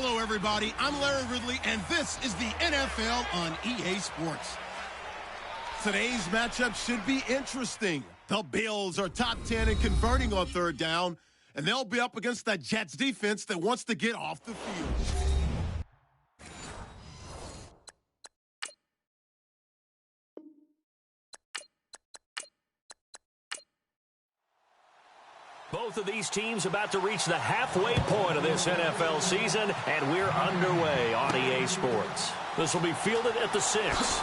Hello, everybody. I'm Larry Ridley, and this is the NFL on EA Sports. Today's matchup should be interesting. The Bills are top 10 in converting on third down, and they'll be up against that Jets defense that wants to get off the field. Both of these teams about to reach the halfway point of this NFL season, and we're underway on EA Sports. This will be fielded at the 6.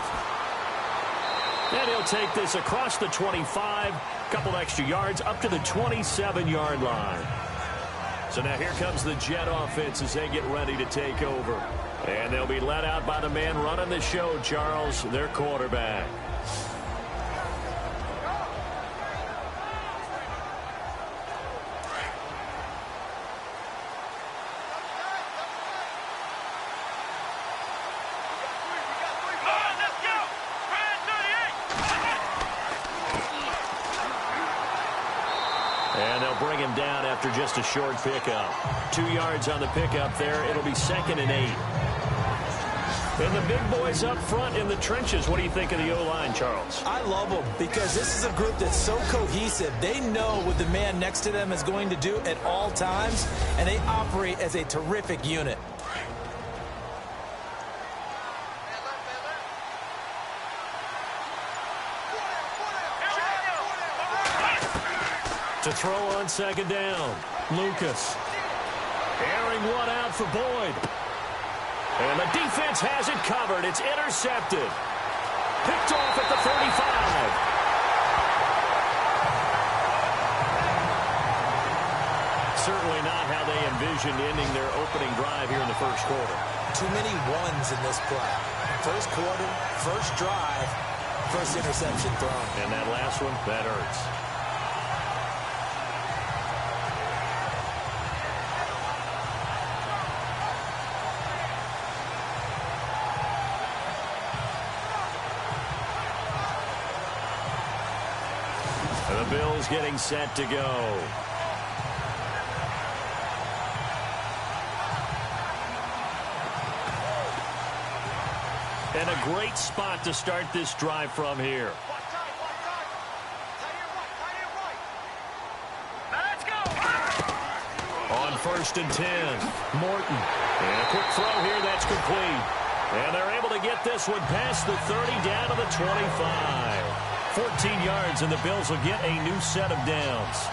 And he'll take this across the 25, couple extra yards up to the 27-yard line. So now here comes the Jet offense as they get ready to take over. And they'll be led out by the man running the show, Charles, their quarterback. And they'll bring him down after just a short pickup. 2 yards on the pickup there. It'll be 2nd and 8. And the big boys up front in the trenches. What do you think of the O-line, Charles? I love them because this is a group that's so cohesive. They know what the man next to them is going to do at all times, and they operate as a terrific unit. To throw on 2nd down, Lucas. Airing one out for Boyd. And the defense has it covered. It's intercepted. Picked off at the 35. Certainly not how they envisioned ending their opening drive here in the first quarter. Too many ones in this play. First quarter, first drive, first interception thrown. And that last one, that hurts. The Bills getting set to go. And a great spot to start this drive from here. On 1st and 10, Morton. And a quick throw here, that's complete. And they're able to get this one past the 30 down to the 25. 14 yards, and the Bills will get a new set of downs.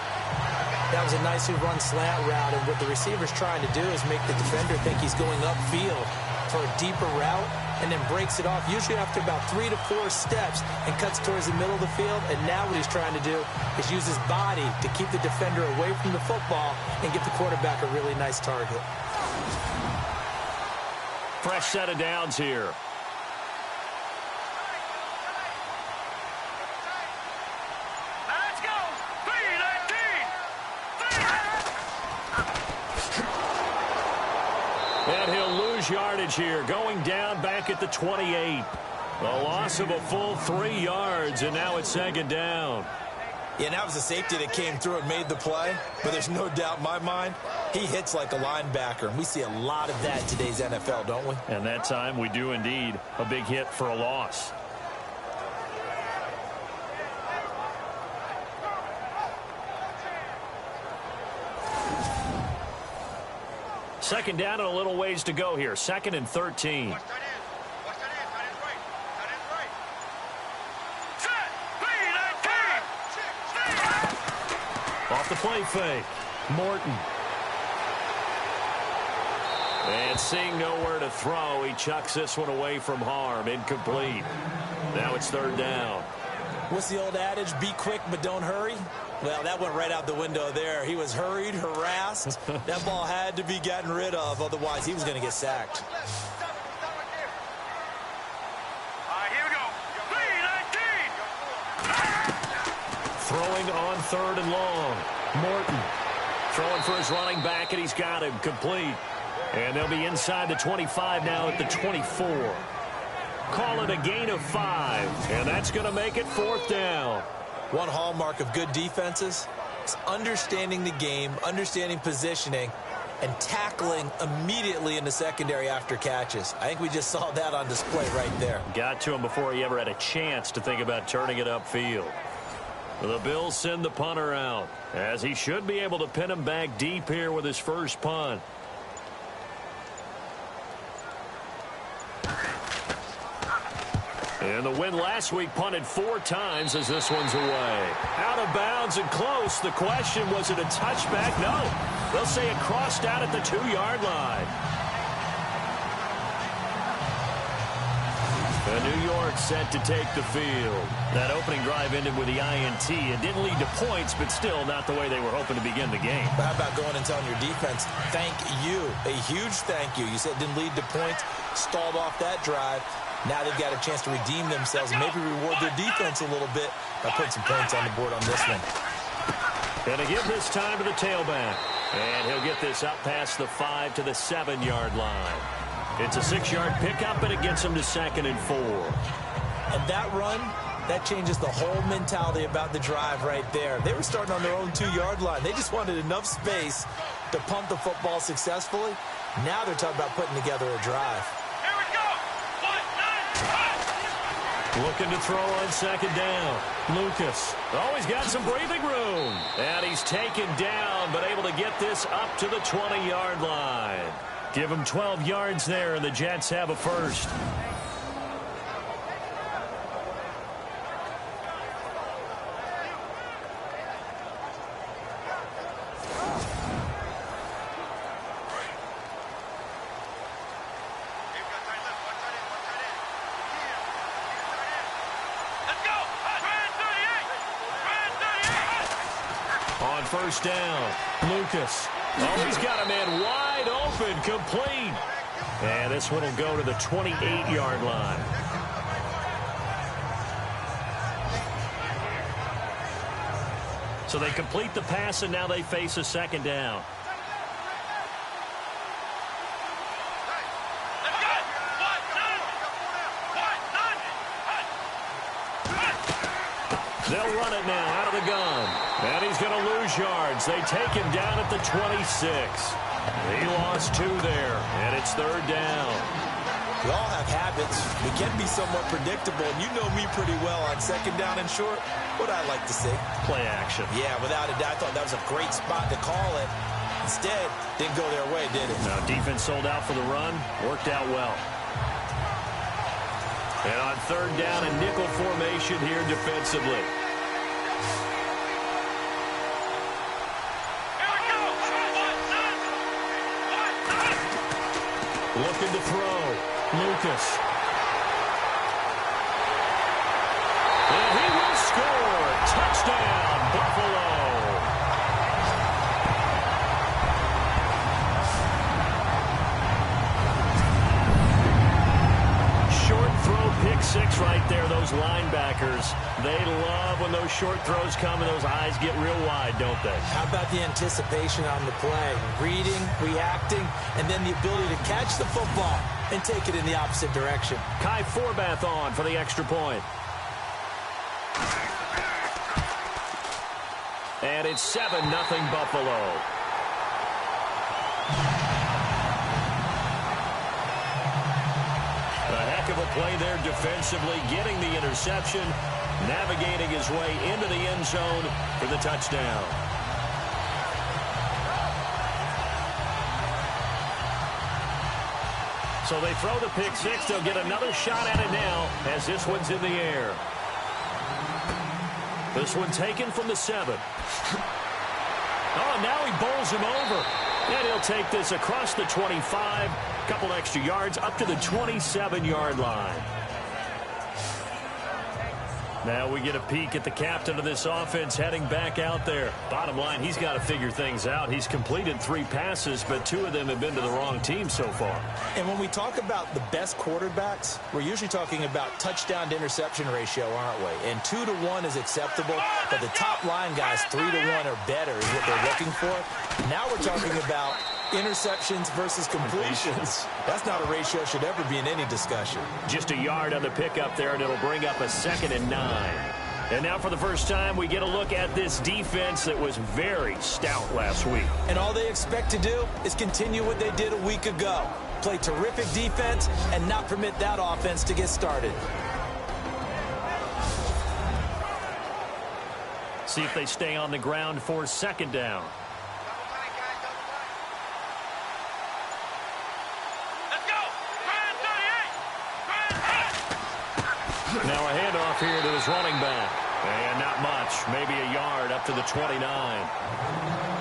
That was a nicely run slant route, and what the receiver's trying to do is make the defender think he's going upfield for a deeper route, and then breaks it off, usually after about 3 to 4 steps, and cuts towards the middle of the field. And now what he's trying to do is use his body to keep the defender away from the football and give the quarterback a really nice target. Fresh set of downs here. And he'll lose yardage here, going down back at the 28. A loss of a full 3 yards, and now it's 2nd down. Yeah, that was a safety that came through and made the play, but there's no doubt in my mind, he hits like a linebacker, and we see a lot of that in today's NFL, don't we? And that time we do indeed. A big hit for a loss. Second down and a little ways to go here. 2nd and 13. Off the play fake. Morton. And seeing nowhere to throw, he chucks this one away from harm. Incomplete. Now it's 3rd down. What's the old adage? Be quick, but don't hurry. Well, that went right out the window there. He was hurried, harassed. That ball had to be gotten rid of. Otherwise, he was going to get sacked. Here we go. Throwing on 3rd and long. Morton throwing for his running back, and he's got him. Complete. And they'll be inside the 25 now at the 24. Call it a gain of 5, and that's going to make it 4th down. One hallmark of good defenses is understanding the game, understanding positioning, and tackling immediately in the secondary after catches. I think we just saw that on display right there. Got to him before he ever had a chance to think about turning it upfield. The Bills send the punter out, as he should be able to pin him back deep here with his first punt. And the win last week punted 4 times as this one's away. Out of bounds and close. The question, was it a touchback? No. They'll say it crossed out at the 2-yard line. New York set to take the field. That opening drive ended with the INT. It didn't lead to points, but still not the way they were hoping to begin the game. But how about going and telling your defense, thank you, a huge thank you. You said it didn't lead to points, stalled off that drive. Now they've got a chance to redeem themselves and maybe reward their defense a little bit by putting some points on the board on this one. Going to give this time to the tailback. And he'll get this up past the 5 to the 7-yard line. It's a 6-yard pickup, and it gets him to 2nd and 4. And that run, that changes the whole mentality about the drive right there. They were starting on their own 2-yard line. They just wanted enough space to pump the football successfully. Now they're talking about putting together a drive. Here we go. 1, 9, Looking to throw on 2nd down. Lucas. Oh, he's got some breathing room. And he's taken down, but able to get this up to the 20-yard line. Give him 12 yards there, and the Jets have a first. On 1st down, Lucas. Oh, he's got a man wide open, complete. And this one will go to the 28-yard line. So they complete the pass, and now they face a 2nd down. They'll run it now out of the gun. And he's going to lose yards. They take him down at the 26. He lost 2 there, and it's 3rd down. We all have habits. We can be somewhat predictable, and you know me pretty well on 2nd down and short. What I like to see. Play action. Yeah, without a doubt. I thought that was a great spot to call it. Instead, didn't go their way, did it? Now, defense sold out for the run. Worked out well. And on 3rd down, a nickel formation here defensively. Looking to throw. Lucas. And he will score. Touchdown, Buffalo. Short throw, pick 6 right there. Those linebackers, they love when those short throws come and those eyes get real wide, don't they? How about the anticipation on the play? Reading, reacting, and then the ability to catch the football and take it in the opposite direction. Kai Forbath on for the extra point. And it's 7-0 Buffalo. A heck of a play there defensively, getting the interception, navigating his way into the end zone for the touchdown. So they throw the pick 6. They'll get another shot at it now as this one's in the air. This one taken from the 7. Oh, now he bowls him over. And he'll take this across the 25. Couple extra yards up to the 27-yard line. Now we get a peek at the captain of this offense heading back out there. Bottom line, he's got to figure things out. He's completed 3 passes, but 2 of them have been to the wrong team so far. And when we talk about the best quarterbacks, we're usually talking about touchdown to interception ratio, aren't we? And 2-to-1 is acceptable, but the top line guys, 3-to-1 or better is what they're looking for. Now we're talking about interceptions versus completions. That's not a ratio should ever be in any discussion. Just a yard on the pickup there, and it'll bring up a 2nd and 9. And now for the first time, we get a look at this defense that was very stout last week. And all they expect to do is continue what they did a week ago. Play terrific defense and not permit that offense to get started. See if they stay on the ground for second down. Now a handoff here to his running back. And not much. Maybe a yard up to the 29.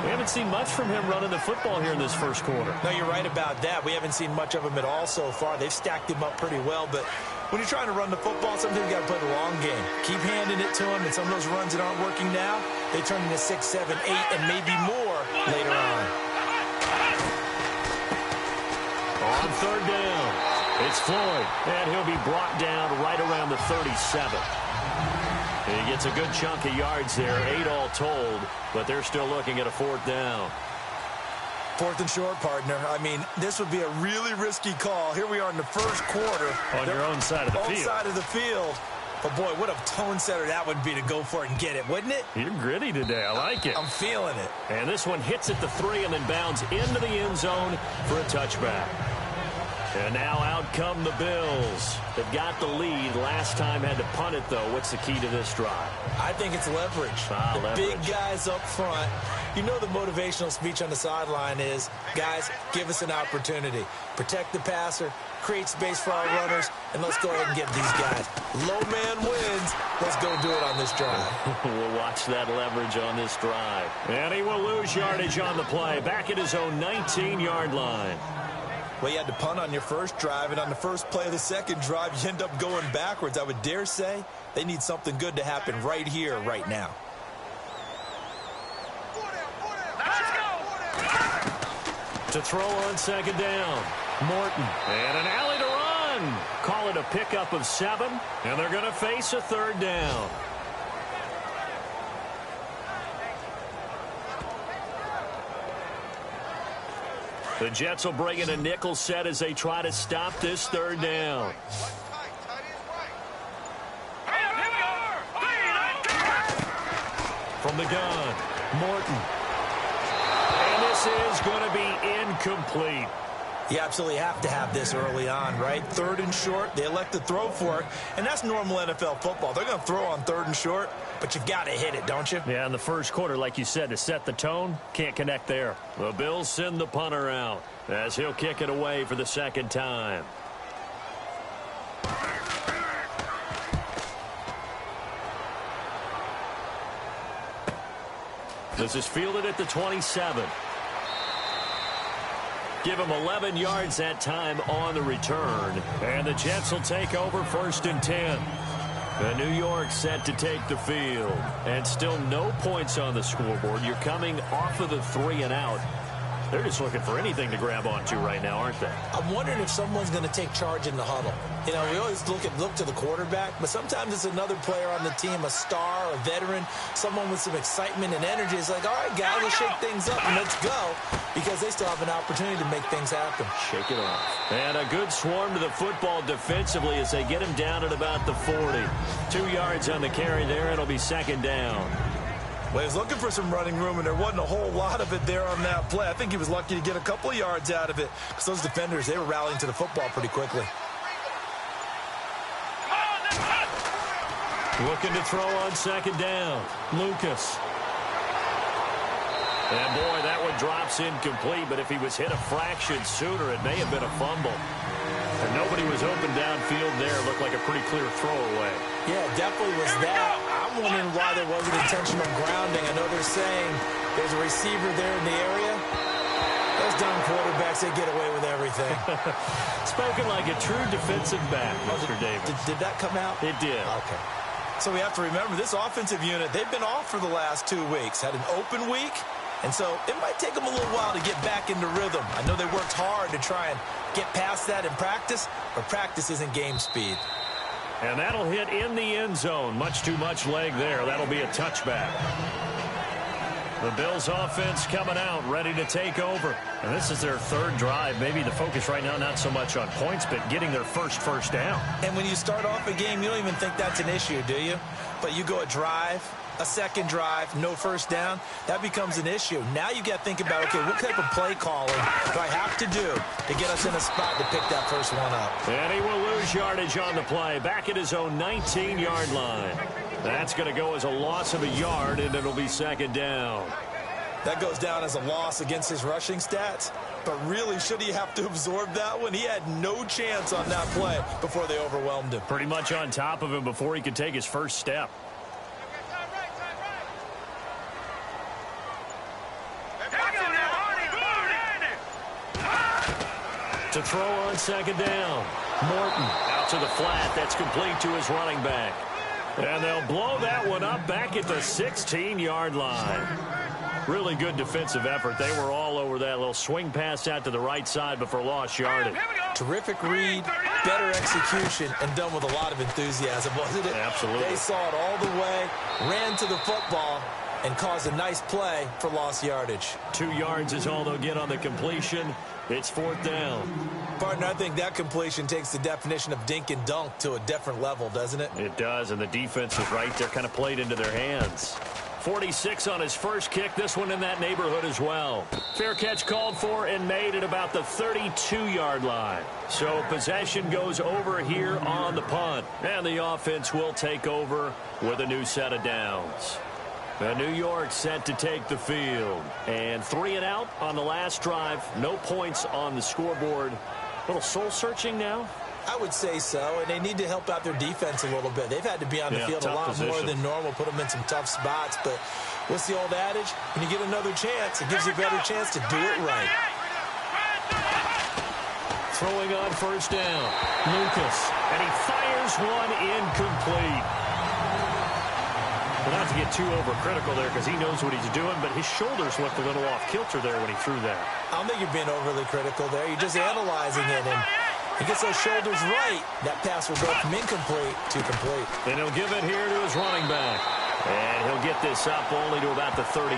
We haven't seen much from him running the football here in this first quarter. No, you're right about that. We haven't seen much of him at all so far. They've stacked him up pretty well. But when you're trying to run the football, sometimes you got to play the long game. Keep handing it to him. And some of those runs that aren't working now, they turn into 6, 7, 8, and maybe more later on. On third down, it's Floyd, and he'll be brought down right around the 37. He gets a good chunk of yards there, 8 all told, but they're still looking at a fourth down. Fourth and short, partner. I mean, this would be a really risky call. Here we are in the first quarter. On your own side of the field. Own side of the field. But, boy, what a tone setter that would be to go for it and get it, wouldn't it? You're gritty today. I like it. I'm feeling it. And this one hits at the 3 and then bounds into the end zone for a touchback. And now out come the Bills. They've got the lead. Last time had to punt it, though. What's the key to this drive? I think it's leverage. Leverage. Big guys up front. You know the motivational speech on the sideline is, guys, give us an opportunity. Protect the passer, create space for our runners, and let's go ahead and get these guys. Low man wins. Let's go do it on this drive. We'll watch that leverage on this drive. And he will lose yardage on the play. Back at his own 19-yard line. Well, you had to punt on your first drive, and on the first play of the second drive, you end up going backwards. I would dare say they need something good to happen right here, right now. To throw on second down, Morton. And an alley to run. Call it a pickup of 7, and they're going to face a third down. The Jets will bring in a nickel set as they try to stop this third down. From the gun, Morton. And this is going to be incomplete. You absolutely have to have this early on, right? Third and short, they elect to throw for it, and that's normal NFL football. They're going to throw on third and short, but you've got to hit it, don't you? Yeah, in the first quarter, like you said, to set the tone, can't connect there. The Bills send the punter out as he'll kick it away for the second time. This is fielded at the 27. Give him 11 yards that time on the return. And the Jets will take over 1st and 10. And New York set to take the field. And still no points on the scoreboard. You're coming off of the 3 and out. They're just looking for anything to grab onto right now, aren't they? I'm wondering if someone's going to take charge in the huddle. You know, we always look to the quarterback, but sometimes it's another player on the team, a star, a veteran, someone with some excitement and energy. It's like, all right, guys, let's shake things up and let's go, because they still have an opportunity to make things happen. Shake it off. And a good swarm to the football defensively as they get him down at about the 40. 2 yards on the carry there. It'll be second down. Well, he was looking for some running room, and there wasn't a whole lot of it there on that play. I think he was lucky to get a couple of yards out of it, because those defenders, they were rallying to the football pretty quickly. Looking to throw on second down. Lucas. And, boy, that one drops incomplete, but if he was hit a fraction sooner, it may have been a fumble. And nobody was open downfield there. It looked like a pretty clear throwaway. Yeah, it definitely was that. I'm wondering why there wasn't intentional grounding. I know they're saying there's a receiver there in the area. Those dumb quarterbacks, they get away with everything. Spoken like a true defensive back, Mr. Davis. Did that come out? It did. Okay. So we have to remember, this offensive unit, they've been off for the last 2 weeks. Had an open week. And so it might take them a little while to get back into rhythm. I know they worked hard to try and get past that in practice, but practice isn't game speed. And that'll hit in the end zone. Much too much leg there. That'll be a touchback. The Bills offense coming out, ready to take over. And this is their third drive. Maybe the focus right now not so much on points, but getting their first down. And when you start off a game, you don't even think that's an issue, do you? But you go a drive, a second drive, no first down, that becomes an issue. Now you got to think about, okay, what type of play calling do I have to do to get us in a spot to pick that first one up? And he will lose yardage on the play, back at his own 19-yard line. That's going to go as a loss of a yard, and it'll be second down. That goes down as a loss against his rushing stats. But really, should he have to absorb that one? He had no chance on that play before they overwhelmed him. Pretty much on top of him before he could take his first step. To throw on second down. Morton out to the flat. That's complete to his running back. And they'll blow that one up back at the 16-yard line. Really good defensive effort. They were all over that little swing pass out to the right side before lost yardage. Terrific read, better execution, and done with a lot of enthusiasm, wasn't it? Absolutely. They saw it all the way, ran to the football, and caused a nice play for lost yardage. 2 yards is all they'll get on the completion. It's fourth down. Partner, I think that completion takes the definition of dink and dunk to a different level, doesn't it? It does, and the defense is right there, kind of played into their hands. 46 on his first kick, this one in that neighborhood as well. Fair catch called for and made at about the 32-yard line. So possession goes over here on the punt. And the offense will take over with a new set of downs. New York set to take the field. And 3 and out on the last drive. No points on the scoreboard. A little soul-searching now. I would say so, and they need to help out their defense a little bit. They've had to be on the field a lot more than normal, put them in some tough spots. But what's the old adage? When you get another chance, it gives you a better chance to do it right. Throwing on first down. Lucas. And he fires one incomplete. Well, not to get too overcritical there because he knows what he's doing, but his shoulders looked a little off kilter there when he threw that. I don't think you're being overly critical there. You're just analyzing it, and he gets those shoulders right. That pass will go from incomplete to complete. And he'll give it here to his running back. And he'll get this up only to about the 33.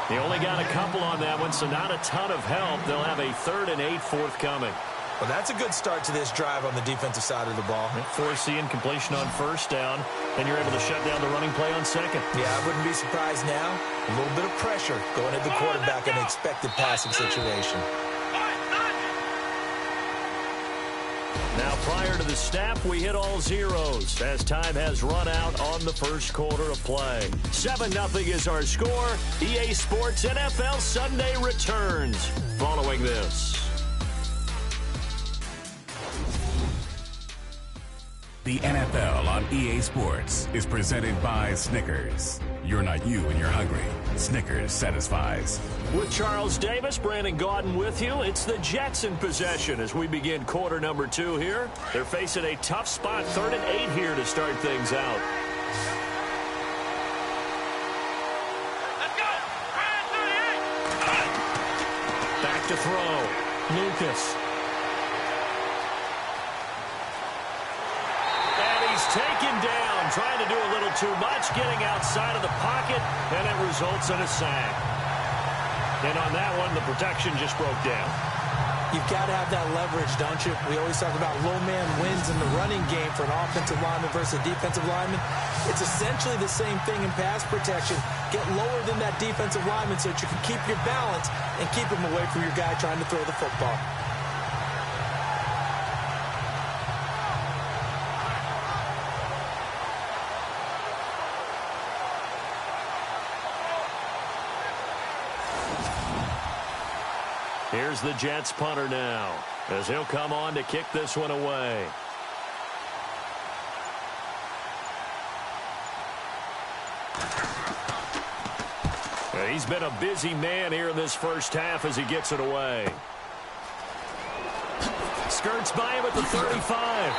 He only got a couple on that one, so not a ton of help. They'll have a 3rd and 8 forthcoming. Well, that's a good start to this drive on the defensive side of the ball. Force the incompletion on first down, and you're able to shut down the running play on second. Yeah, I wouldn't be surprised now. A little bit of pressure going at the quarterback in an expected passing situation. Now, prior to the snap, we hit all zeros as time has run out on the first quarter of play. 7-0 is our score. EA Sports NFL Sunday returns following this. The NFL on EA Sports is presented by Snickers. You're not you when you're hungry. Snickers satisfies. With Charles Davis, Brandon Gaudin with you. It's the Jets in possession as we begin quarter number 2 here. They're facing a tough spot, 3rd and 8 here to start things out. Let's go! Back to throw. Lucas. Taken down, trying to do a little too much, getting outside of the pocket, and it results in a sack. And on that one, the protection just broke down. You've got to have that leverage, don't you? We always talk about low man wins in the running game for an offensive lineman versus a defensive lineman. It's essentially the same thing in pass protection. Get lower than that defensive lineman so that you can keep your balance and keep him away from your guy trying to throw the football. Here's the Jets punter now as he'll come on to kick this one away. He's been a busy man here in this first half as he gets it away. Skirts by him at the 35.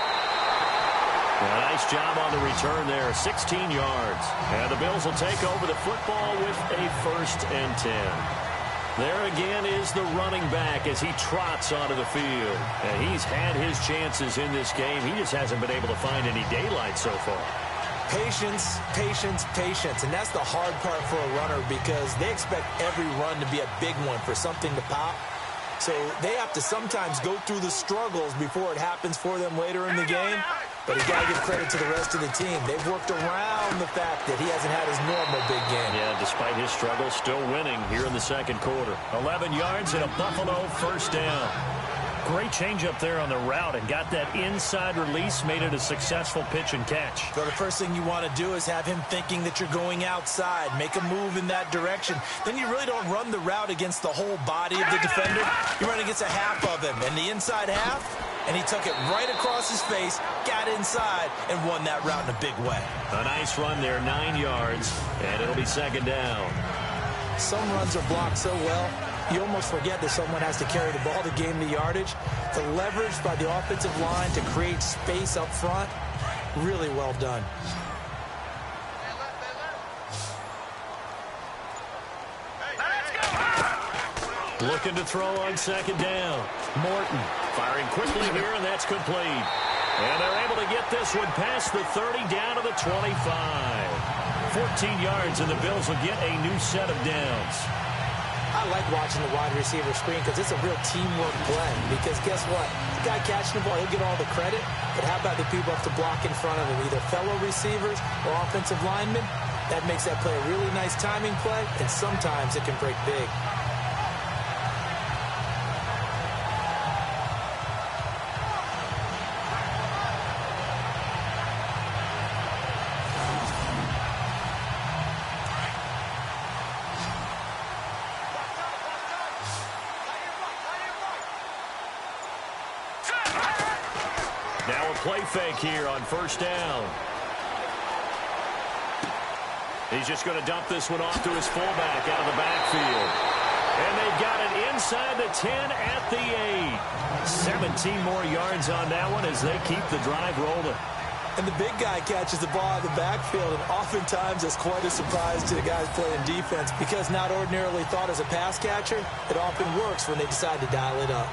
A nice job on the return there, 16 yards. And the Bills will take over the football with a 1st and 10. There again is the running back as he trots onto the field. And he's had his chances in this game. He just hasn't been able to find any daylight so far. Patience, patience, patience. And that's the hard part for a runner because they expect every run to be a big one for something to pop. So they have to sometimes go through the struggles before it happens for them later in the game. But you got to give credit to the rest of the team. They've worked around the fact that he hasn't had his normal big game. Yeah, despite his struggles, still winning here in the second quarter. 11 yards and a Buffalo first down. Great change up there on the route and got that inside release, made it a successful pitch and catch. So the first thing you want to do is have him thinking that you're going outside, make a move in that direction. Then you really don't run the route against the whole body of the defender. You run against a half of him, and the inside half, and he took it right across his face, got inside, and won that route in a big way. A nice run there, 9 yards, and it'll be second down. Some runs are blocked so well, you almost forget that someone has to carry the ball to gain the yardage. The leverage by the offensive line to create space up front, really well done. Looking to throw on second down. Morton firing quickly here, and that's complete. And they're able to get this one past the 30 down to the 25. 14 yards, and the Bills will get a new set of downs. I like watching the wide receiver screen because it's a real teamwork play. Because guess what? The guy catching the ball, he'll get all the credit. But how about the people have to block in front of him, either fellow receivers or offensive linemen? That makes that play a really nice timing play, and sometimes it can break big. Now a play fake here on first down. He's just going to dump this one off to his fullback out of the backfield. And they've got it inside the 10 at the 8. 17 more yards on that one as they keep the drive rolling. And the big guy catches the ball out of the backfield, and oftentimes it's quite a surprise to the guys playing defense because not ordinarily thought as a pass catcher, it often works when they decide to dial it up.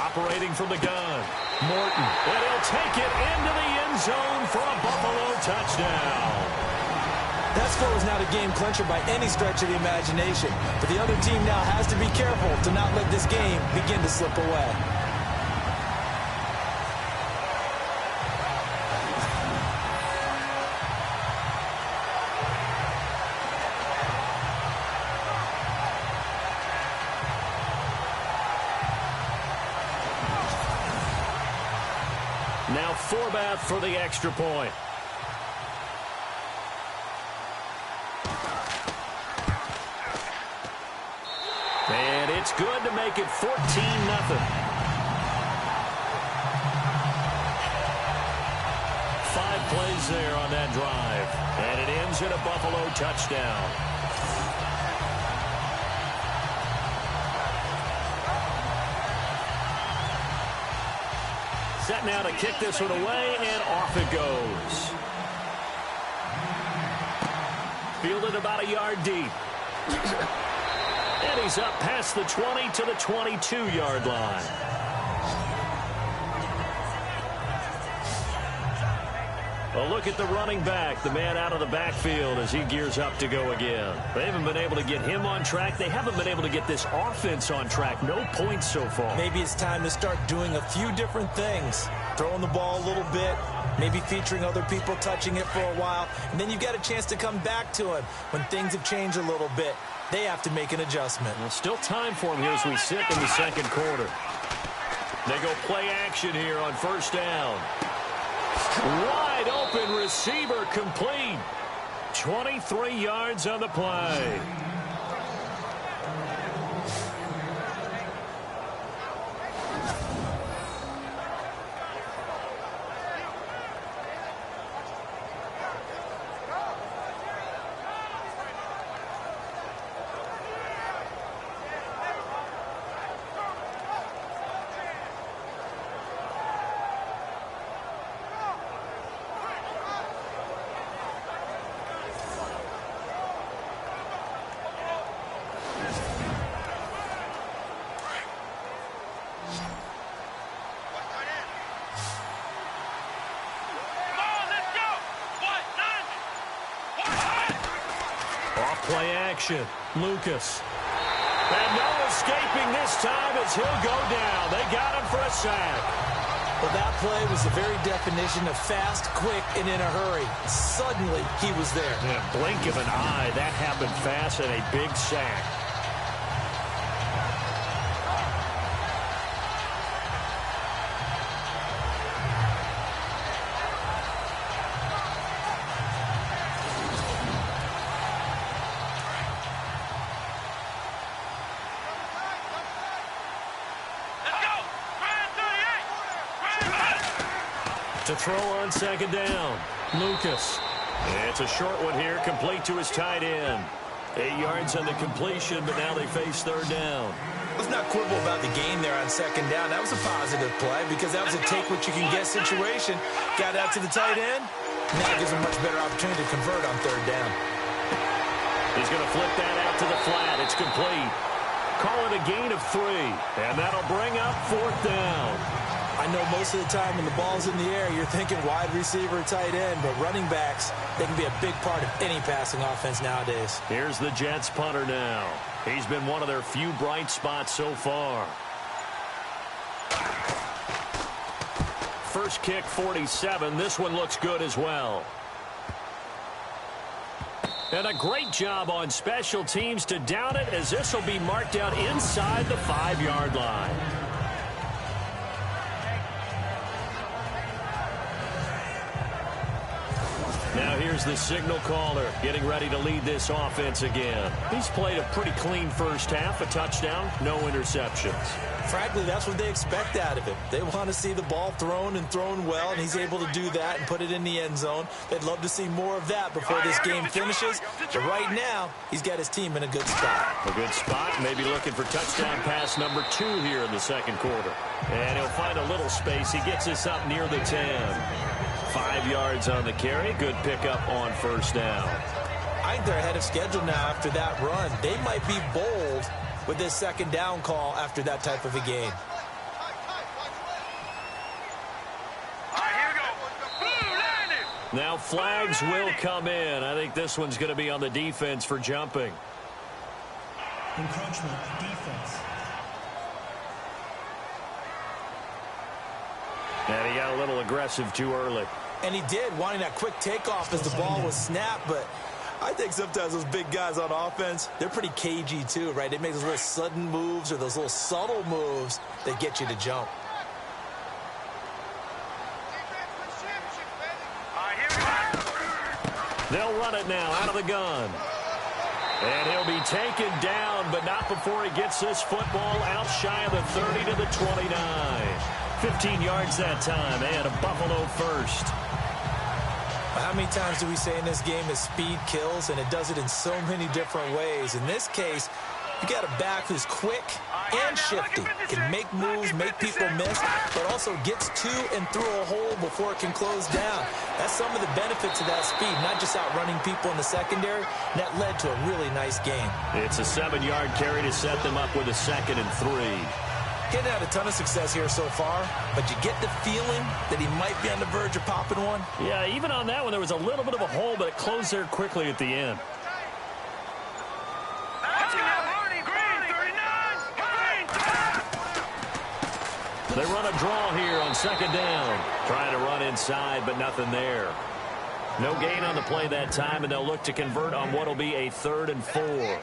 Operating from the gun, Morton, and he'll take it into the end zone for a Buffalo touchdown. That score was not a game clincher by any stretch of the imagination, but the other team now has to be careful to not let this game begin to slip away. Now Forbath for the extra point. And it's good to make it 14-0. 5 plays there on that drive. And it ends in a Buffalo touchdown. Set now to kick this one away, and off it goes. Fielded about a yard deep. And he's up past the 20 to the 22-yard line. A look at the running back, the man out of the backfield as he gears up to go again. They haven't been able to get him on track. They haven't been able to get this offense on track. No points so far. Maybe it's time to start doing a few different things. Throwing the ball a little bit, maybe featuring other people touching it for a while, and then you've got a chance to come back to him when things have changed a little bit. They have to make an adjustment. Well, still time for him here as we sit in the second quarter. They go play action here on first down. Wide open receiver complete. 23 yards on the play. action. Lucas. And no escaping this time as he'll go down. They got him for a sack. Well, that play was the very definition of fast, quick, and in a hurry. Suddenly, he was there. Yeah, blink of an eye. That happened fast and a big sack. To throw on second down, Lucas. It's a short one here, complete to his tight end. 8 yards on the completion, but now they face third down. Let's not quibble about the gain there on second down. That was a positive play because that was a take-what-you-can-get situation. Got out to the tight end. Now gives him a much better opportunity to convert on third down. He's going to flip that out to the flat. It's complete. Call it a gain of 3, and that'll bring up fourth down. I know most of the time when the ball's in the air, you're thinking wide receiver, tight end, but running backs, they can be a big part of any passing offense nowadays. Here's the Jets punter now. He's been one of their few bright spots so far. First kick, 47. This one looks good as well. And a great job on special teams to down it, as this will be marked out inside the 5-yard line. Now here's the signal caller getting ready to lead this offense again. He's played a pretty clean first half, a touchdown, no interceptions. Frankly, that's what they expect out of him. They want to see the ball thrown and thrown well, and he's able to do that and put it in the end zone. They'd love to see more of that before this game finishes. But right now, he's got his team in a good spot. A good spot, maybe looking for touchdown pass number 2 here in the second quarter. And he'll find a little space. He gets us up near the 10. 5 yards on the carry. Good pickup on first down. I think they're ahead of schedule now after that run. They might be bold with this second down call after that type of a game. Now flags will come in. I think this one's going to be on the defense for jumping. Encroachment, defense. And he got a little aggressive too early. And he did, wanting that quick takeoff as the ball was snapped, but I think sometimes those big guys on offense, they're pretty cagey too, right? They make those little sudden moves or those little subtle moves that get you to jump. They'll run it now out of the gun. And he'll be taken down, but not before he gets this football out shy of the 30 to the 29. 15 yards that time, and a Buffalo first. How many times do we say in this game that speed kills, and it does it in so many different ways? In this case, you got a back who's quick and shifty, can make moves, make people miss, but also gets to and through a hole before it can close down. That's some of the benefits of that speed, not just outrunning people in the secondary. And that led to a really nice game. It's a 7-yard carry to set them up with a 2nd and 3. Getting out a ton of success here so far, but you get the feeling that he might be on the verge of popping one. Yeah, even on that one, there was a little bit of a hole, but it closed there quickly at the end. They run a draw here on second down. Trying to run inside, but nothing there. No gain on the play that time, and they'll look to convert on what will be a 3rd and 4.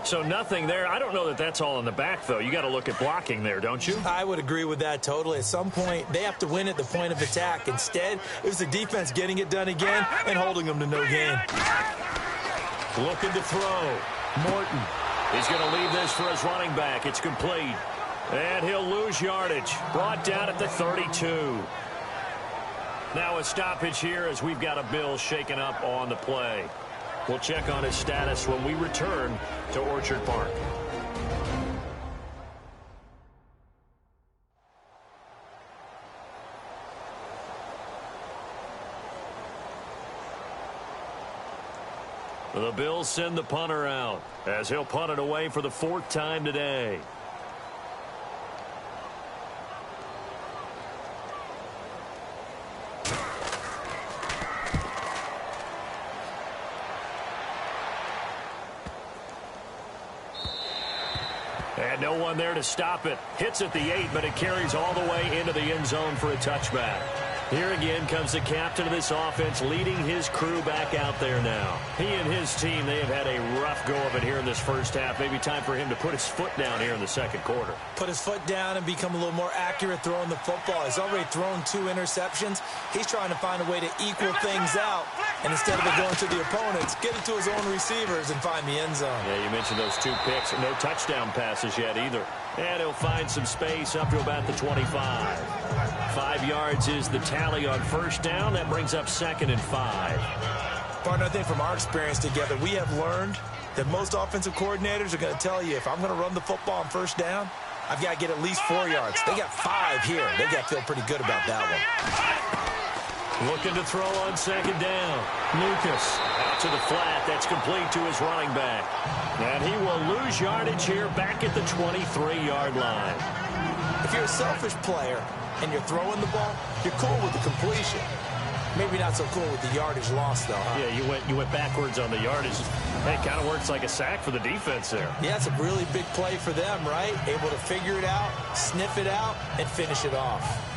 So nothing there. I don't know that that's all in the back, though. You got to look at blocking there, don't you? I would agree with that totally. At some point, they have to win at the point of attack. Instead, it was the defense getting it done again and holding them to no gain. Looking to throw. Morton. He's going to leave this for his running back. It's complete. And he'll lose yardage. Brought down at the 32. Now a stoppage here as we've got a Bill shaken up on the play. We'll check on his status when we return to Orchard Park. The Bills send the punter out as he'll punt it away for the 4th time today. And no one there to stop it. Hits at the 8, but it carries all the way into the end zone for a touchback. Here again comes the captain of this offense, leading his crew back out there now. He and his team, they have had a rough go of it here in this first half. Maybe time for him to put his foot down here in the second quarter. Put his foot down and become a little more accurate throwing the football. He's already thrown 2 interceptions. He's trying to find a way to equal things out. And instead of it going to the opponents, get it to his own receivers and find the end zone. Yeah, you mentioned those 2 picks. No touchdown passes yet either. And he'll find some space up to about the 25. 5 yards is the tally on first down. That brings up 2nd and 5. Partner, I think from our experience together, we have learned that most offensive coordinators are going to tell you, if I'm going to run the football on first down, I've got to get at least 4 yards. They got 5 here. They got to feel pretty good about that one. Looking to throw on 2nd down. Lucas out to the flat. That's complete to his running back. And he will lose yardage here back at the 23-yard line. If you're a selfish player and you're throwing the ball, you're cool with the completion. Maybe not so cool with the yardage loss, though, huh? Yeah, you went backwards on the yardage. It kind of works like a sack for the defense there. Yeah, it's a really big play for them, right? Able to figure it out, sniff it out, and finish it off.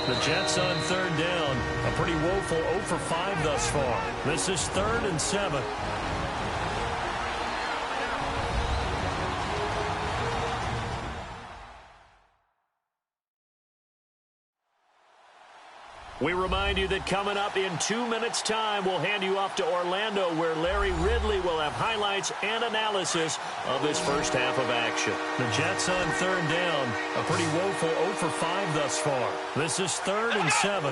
The Jets on 3rd down. A pretty woeful 0 for 5 thus far. This is 3rd and 7. We remind you that coming up in 2 minutes' time, we'll hand you off to Orlando, where Larry Ridley will have highlights and analysis of this first half of action. The Jets on 3rd down. A pretty woeful 0 for 5 thus far. This is 3rd and 7.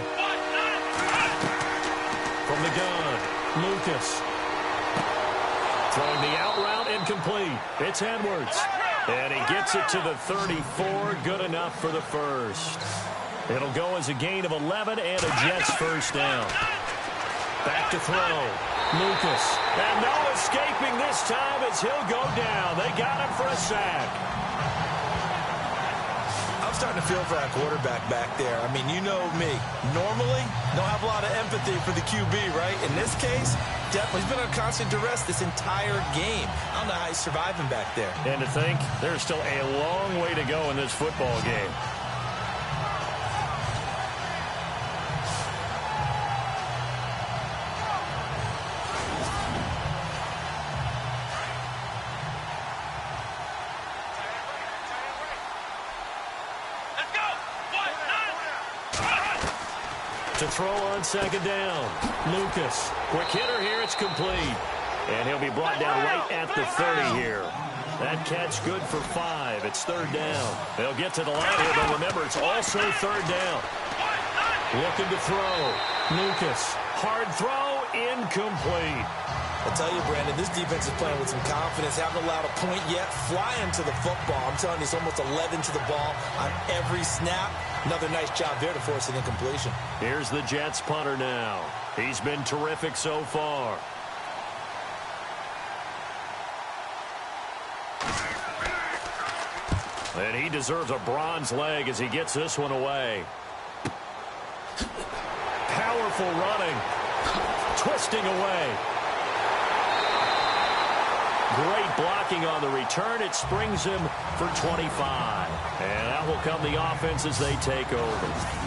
From the gun, Lucas. Throwing the out route incomplete. It's Edwards. And he gets it to the 34. Good enough for the first. It'll go as a gain of 11 and a Jets first down. Back to throw. Lucas. And no escaping this time as he'll go down. They got him for a sack. I'm starting to feel for that quarterback back there. I mean, you know me. Normally, don't have a lot of empathy for the QB, right? In this case, definitely. He's been under constant duress this entire game. I don't know how he's surviving back there. And to think, there's still a long way to go in this football game. To throw on 2nd down. Lucas. Quick hitter here. It's complete. And he'll be brought down right at the 30 here. That catch good for 5. It's 3rd down. They'll get to the line here, but remember, it's also 3rd down. Looking to throw. Lucas. Hard throw. Incomplete. I'll tell you, Brandon, this defense is playing with some confidence. Haven't allowed a point yet. Flying to the football. I'm telling you, it's almost 11 to the ball on every snap. Another nice job there to force an incompletion. Here's the Jets punter now. He's been terrific so far. And he deserves a bronze leg as he gets this one away. Powerful running. Twisting away. Great blocking on the return. It springs him for 25. And out will come the offense as they take over.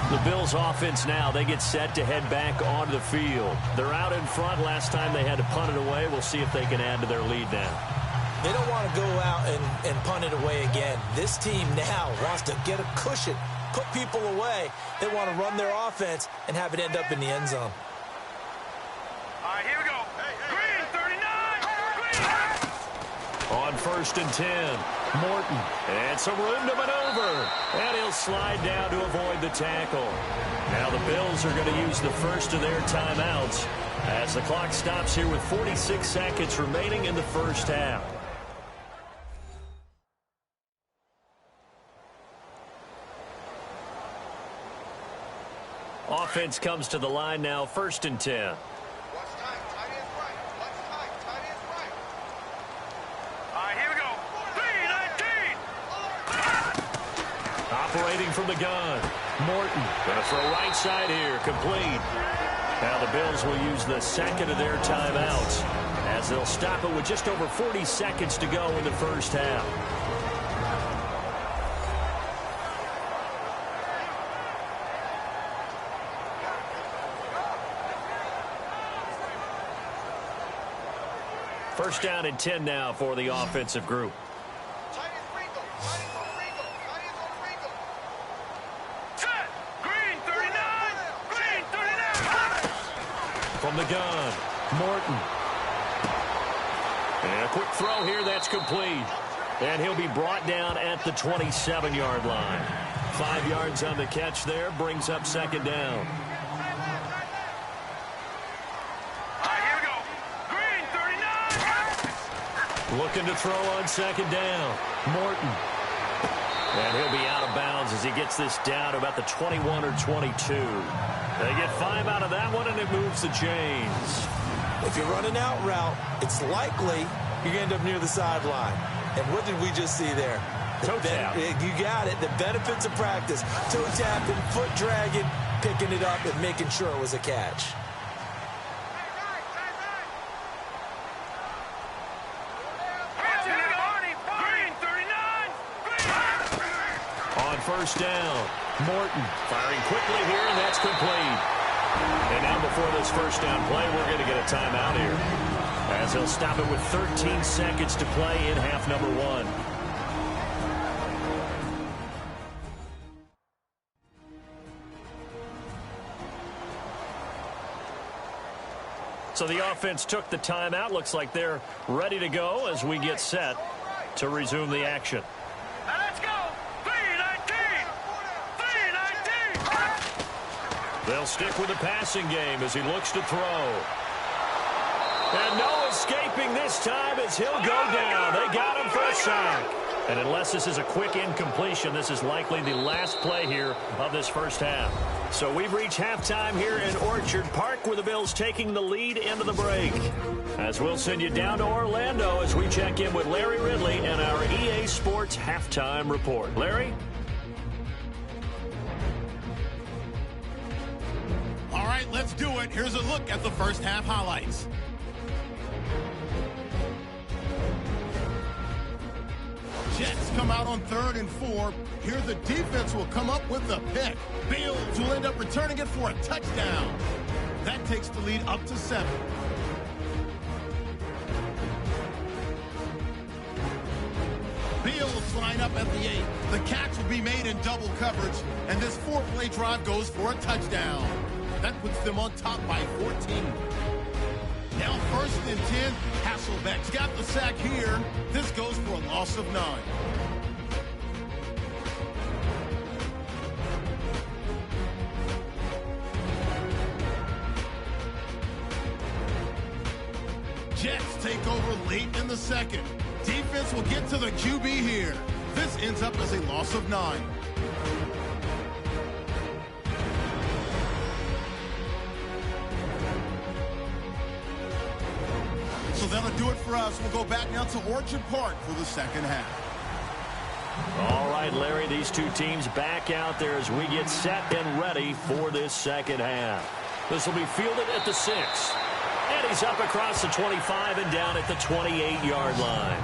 The Bills offense now, they get set to head back onto the field. They're out in front. Last time they had to punt it away. We'll see if they can add to their lead now. They don't want to go out and punt it away again. This team now wants to get a cushion, put people away. They want to run their offense and have it end up in the end zone. All right, here we go. Green, 39. Green. On 1st and 10, Morton. And some room to maneuver. And he'll slide down to avoid the tackle. Now the Bills are going to use the first of their timeouts as the clock stops here with 46 seconds remaining in the first half. Offense comes to the line now, 1st and 10. Operating from the gun. Morton going to throw right side here. Complete. Now the Bills will use the second of their timeouts as they'll stop it with just over 40 seconds to go in the first half. First down and 10 now for the offensive group. From the gun, Morton. And a quick throw here, that's complete. And he'll be brought down at the 27-yard line. 5 yards on the catch there, brings up second down. Here we go. Green, 39. Looking to throw on second down. Morton. And he'll be out of bounds as he gets this down to about the 21 or 22. They get 5 out of that one, and it moves the chains. If you're running out route, it's likely you're going to end up near the sideline. And what did we just see there? Toe tap. You got it. The benefits of practice. Toe tapping, foot dragging, picking it up, and making sure it was a catch. On first down, Morton firing quickly here, and that's complete. And now before this first down play, we're going to get a timeout here, as he'll stop it with 13 seconds to play in half number 1. So the offense took the timeout. Looks like they're ready to go as we get set to resume the action. Let's go. 3-19. 3-19. They'll stick with the passing game as he looks to throw. And no escaping this time as he'll go down. They got him for a sack. And unless this is a quick incompletion, this is likely the last play here of this first half. So we've reached halftime here in Orchard Park, with the Bills taking the lead into the break. As we'll send you down to Orlando as we check in with Larry Ridley and our EA Sports halftime report. Larry? All right, let's do it. Here's a look at the first half highlights. Jets come out on 3rd and 4. Here the defense will come up with the pick. Bills will end up returning it for a touchdown. That takes the lead up to 7. Bills line up at the 8. The catch will be made in double coverage, and this 4-play drive goes for a touchdown. That puts them on top by 14. Now 1st and 10, Hasselbeck's got the sack here. This goes for a loss of 9. Jets take over late in the second. Defense will get to the QB here. This ends up as a loss of 9. So that'll do it for us. We'll go back now to Orchard Park for the second half. All right, Larry, these two teams back out there as we get set and ready for this second half. This will be fielded at the 6. And he's up across the 25 and down at the 28-yard line.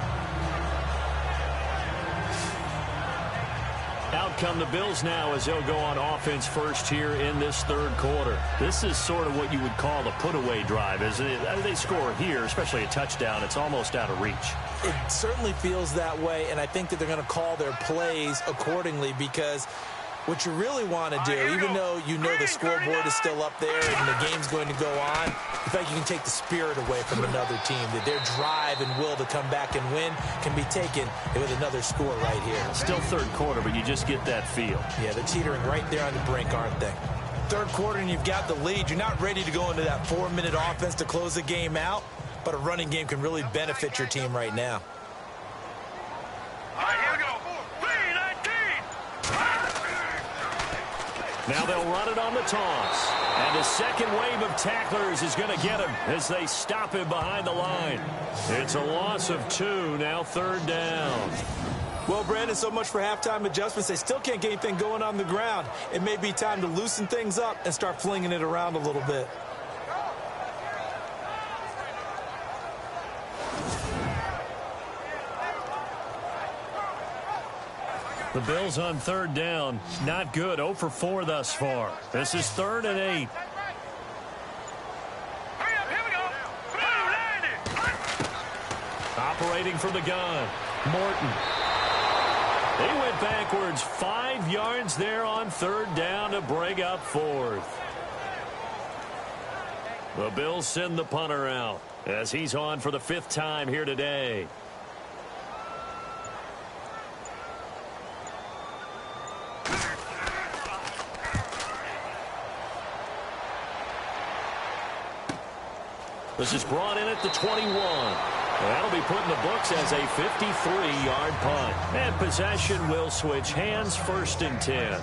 Out come the Bills now as they'll go on offense first here in this third quarter. This is sort of what you would call the put-away drive. As they score here, especially a touchdown, it's almost out of reach. It certainly feels that way, and I think that they're going to call their plays accordingly, because what you really want to do, even though you know the scoreboard is still up there and the game's going to go on, in fact, you can take the spirit away from another team, that their drive and will to come back and win can be taken with another score right here. Still third quarter, but you just get that feel. Yeah, they're teetering right there on the brink, aren't they? Third quarter and you've got the lead. You're not ready to go into that 4-minute offense to close the game out, but a running game can really benefit your team right now. All right, here we go. Now they'll run it on the toss. And the second wave of tacklers is going to get him as they stop him behind the line. It's a loss of 2, now 3rd down. Well, Brandon, so much for halftime adjustments. They still can't get anything going on the ground. It may be time to loosen things up and start flinging it around a little bit. The Bills on 3rd down. Not good. 0 for 4 thus far. This is 3rd and 8. Hurry up, here we go. Operating from the gun. Morton. They went backwards 5 yards there on 3rd down to bring up 4th. The Bills send the punter out as he's on for the 5th time here today. This is brought in at the 21. That'll be put in the books as a 53-yard punt. And possession will switch hands, 1st and 10.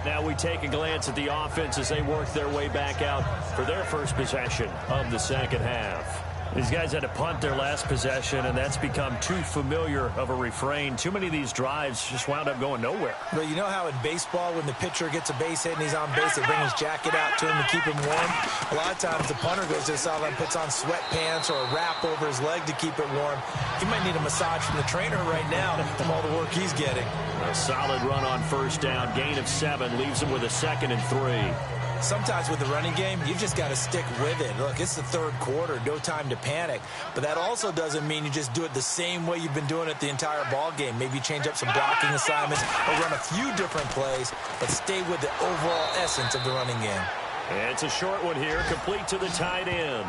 Now we take a glance at the offense as they work their way back out for their first possession of the 2nd half. These guys had to punt their last possession, and that's become too familiar of a refrain. Too many of these drives just wound up going nowhere. But you know how in baseball, when the pitcher gets a base hit and he's on base, they bring his jacket out to him to keep him warm? A lot of times the punter goes to the sideline, puts on sweatpants or a wrap over his leg to keep it warm. He might need a massage from the trainer right now from all the work he's getting. A solid run on 1st down. Gain of 7 leaves him with a 2nd and 3. Sometimes with the running game, you've just got to stick with it. Look, it's the 3rd quarter, no time to panic. But that also doesn't mean you just do it the same way you've been doing it the entire ball game. Maybe change up some blocking assignments or run a few different plays, but stay with the overall essence of the running game. And it's a short one here, complete to the tight end.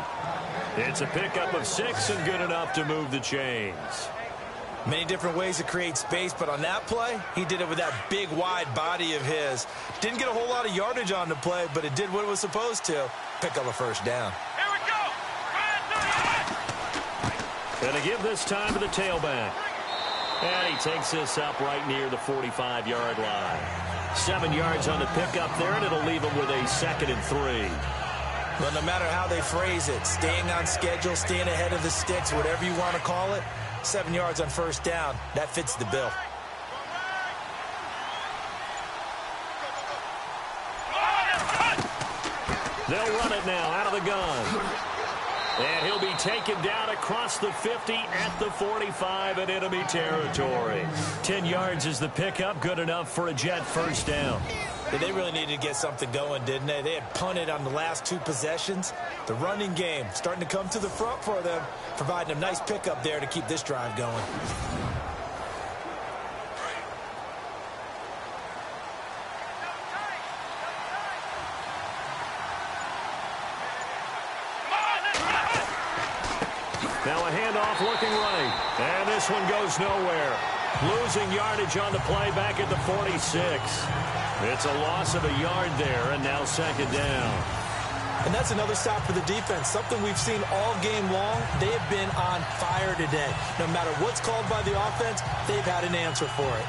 It's a pickup of 6 and good enough to move the chains. Many different ways to create space, but on that play, he did it with that big, wide body of his. Didn't get a whole lot of yardage on the play, but it did what it was supposed to. Pick up a 1st down. Here we go. Gonna give this time to the tailback. And he takes this up right near the 45-yard line. 7 yards on the pickup there, and it'll leave him with a 2nd and 3. But no matter how they phrase it, staying on schedule, staying ahead of the sticks, whatever you want to call it, 7 yards on 1st down, that fits the bill. They'll run it now out of the gun. And he'll be taken down across the 50 at the 45 in enemy territory. 10 yards is the pickup, good enough for a Jet 1st down. Yeah, they really needed to get something going, didn't they? They had punted on the last 2 possessions. The running game starting to come to the front for them, providing a nice pickup there to keep this drive going. Now a handoff looking right. And this one goes nowhere. Losing yardage on the play back at the 46. It's a loss of a yard there, and now 2nd down. And that's another stop for the defense, something we've seen all game long. They have been on fire today. No matter what's called by the offense, they've had an answer for it.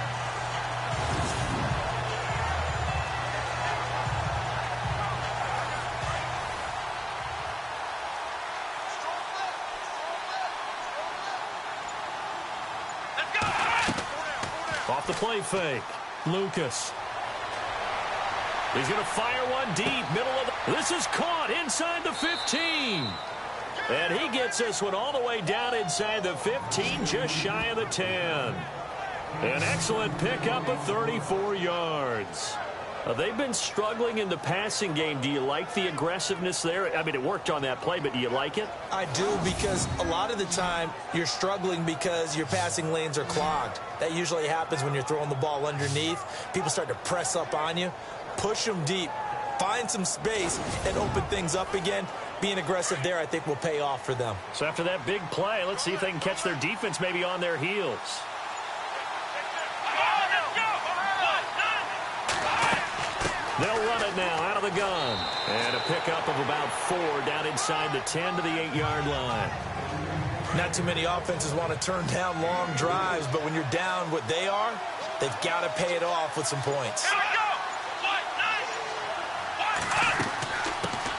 Off the play fake. Lucas. He's going to fire one deep. Middle of the... This is caught inside the 15. And he gets this one all the way down inside the 15, just shy of the 10. An excellent pickup of 34 yards. They've been struggling in the passing game. Do you like the aggressiveness there? I mean, it worked on that play, but do you like it? I do, because a lot of the time you're struggling because your passing lanes are clogged. That usually happens when you're throwing the ball underneath. People start to press up on you. Push them deep. Find some space and open things up again. Being aggressive there, I think, will pay off for them. So after that big play, let's see if they can catch their defense maybe on their heels. They'll run it now out of the gun. And a pickup of about 4 down inside the 10 to the 8-yard line. Not too many offenses want to turn down long drives, but when you're down what they are, they've got to pay it off with some points. Here we go.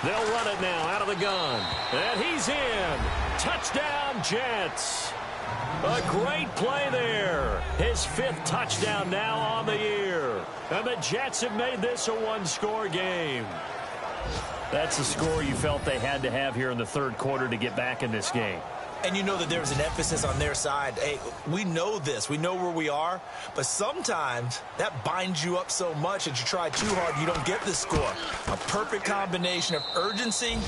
They'll run it now out of the gun. And he's in. Touchdown, Jets. A great play there. His 5th touchdown now on the year. And the Jets have made this a one-score game. That's the score you felt they had to have here in the third quarter to get back in this game. And you know that there was an emphasis on their side. Hey, we know this. We know where we are. But sometimes that binds you up so much that you try too hard, you don't get the score. A perfect combination of urgency,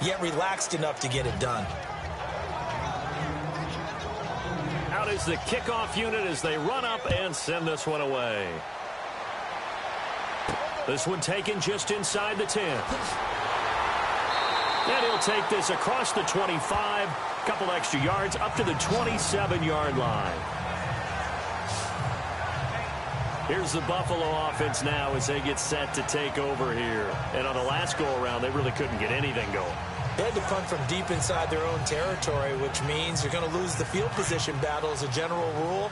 yet relaxed enough to get it done. Out is the kickoff unit as they run up and send this one away. This one taken just inside the 10. And he'll take this across the 25, a couple extra yards up to the 27-yard line. Here's the Buffalo offense now as they get set to take over here. And on the last go-around, they really couldn't get anything going. They had to punt from deep inside their own territory, which means you're going to lose the field position battle as a general rule.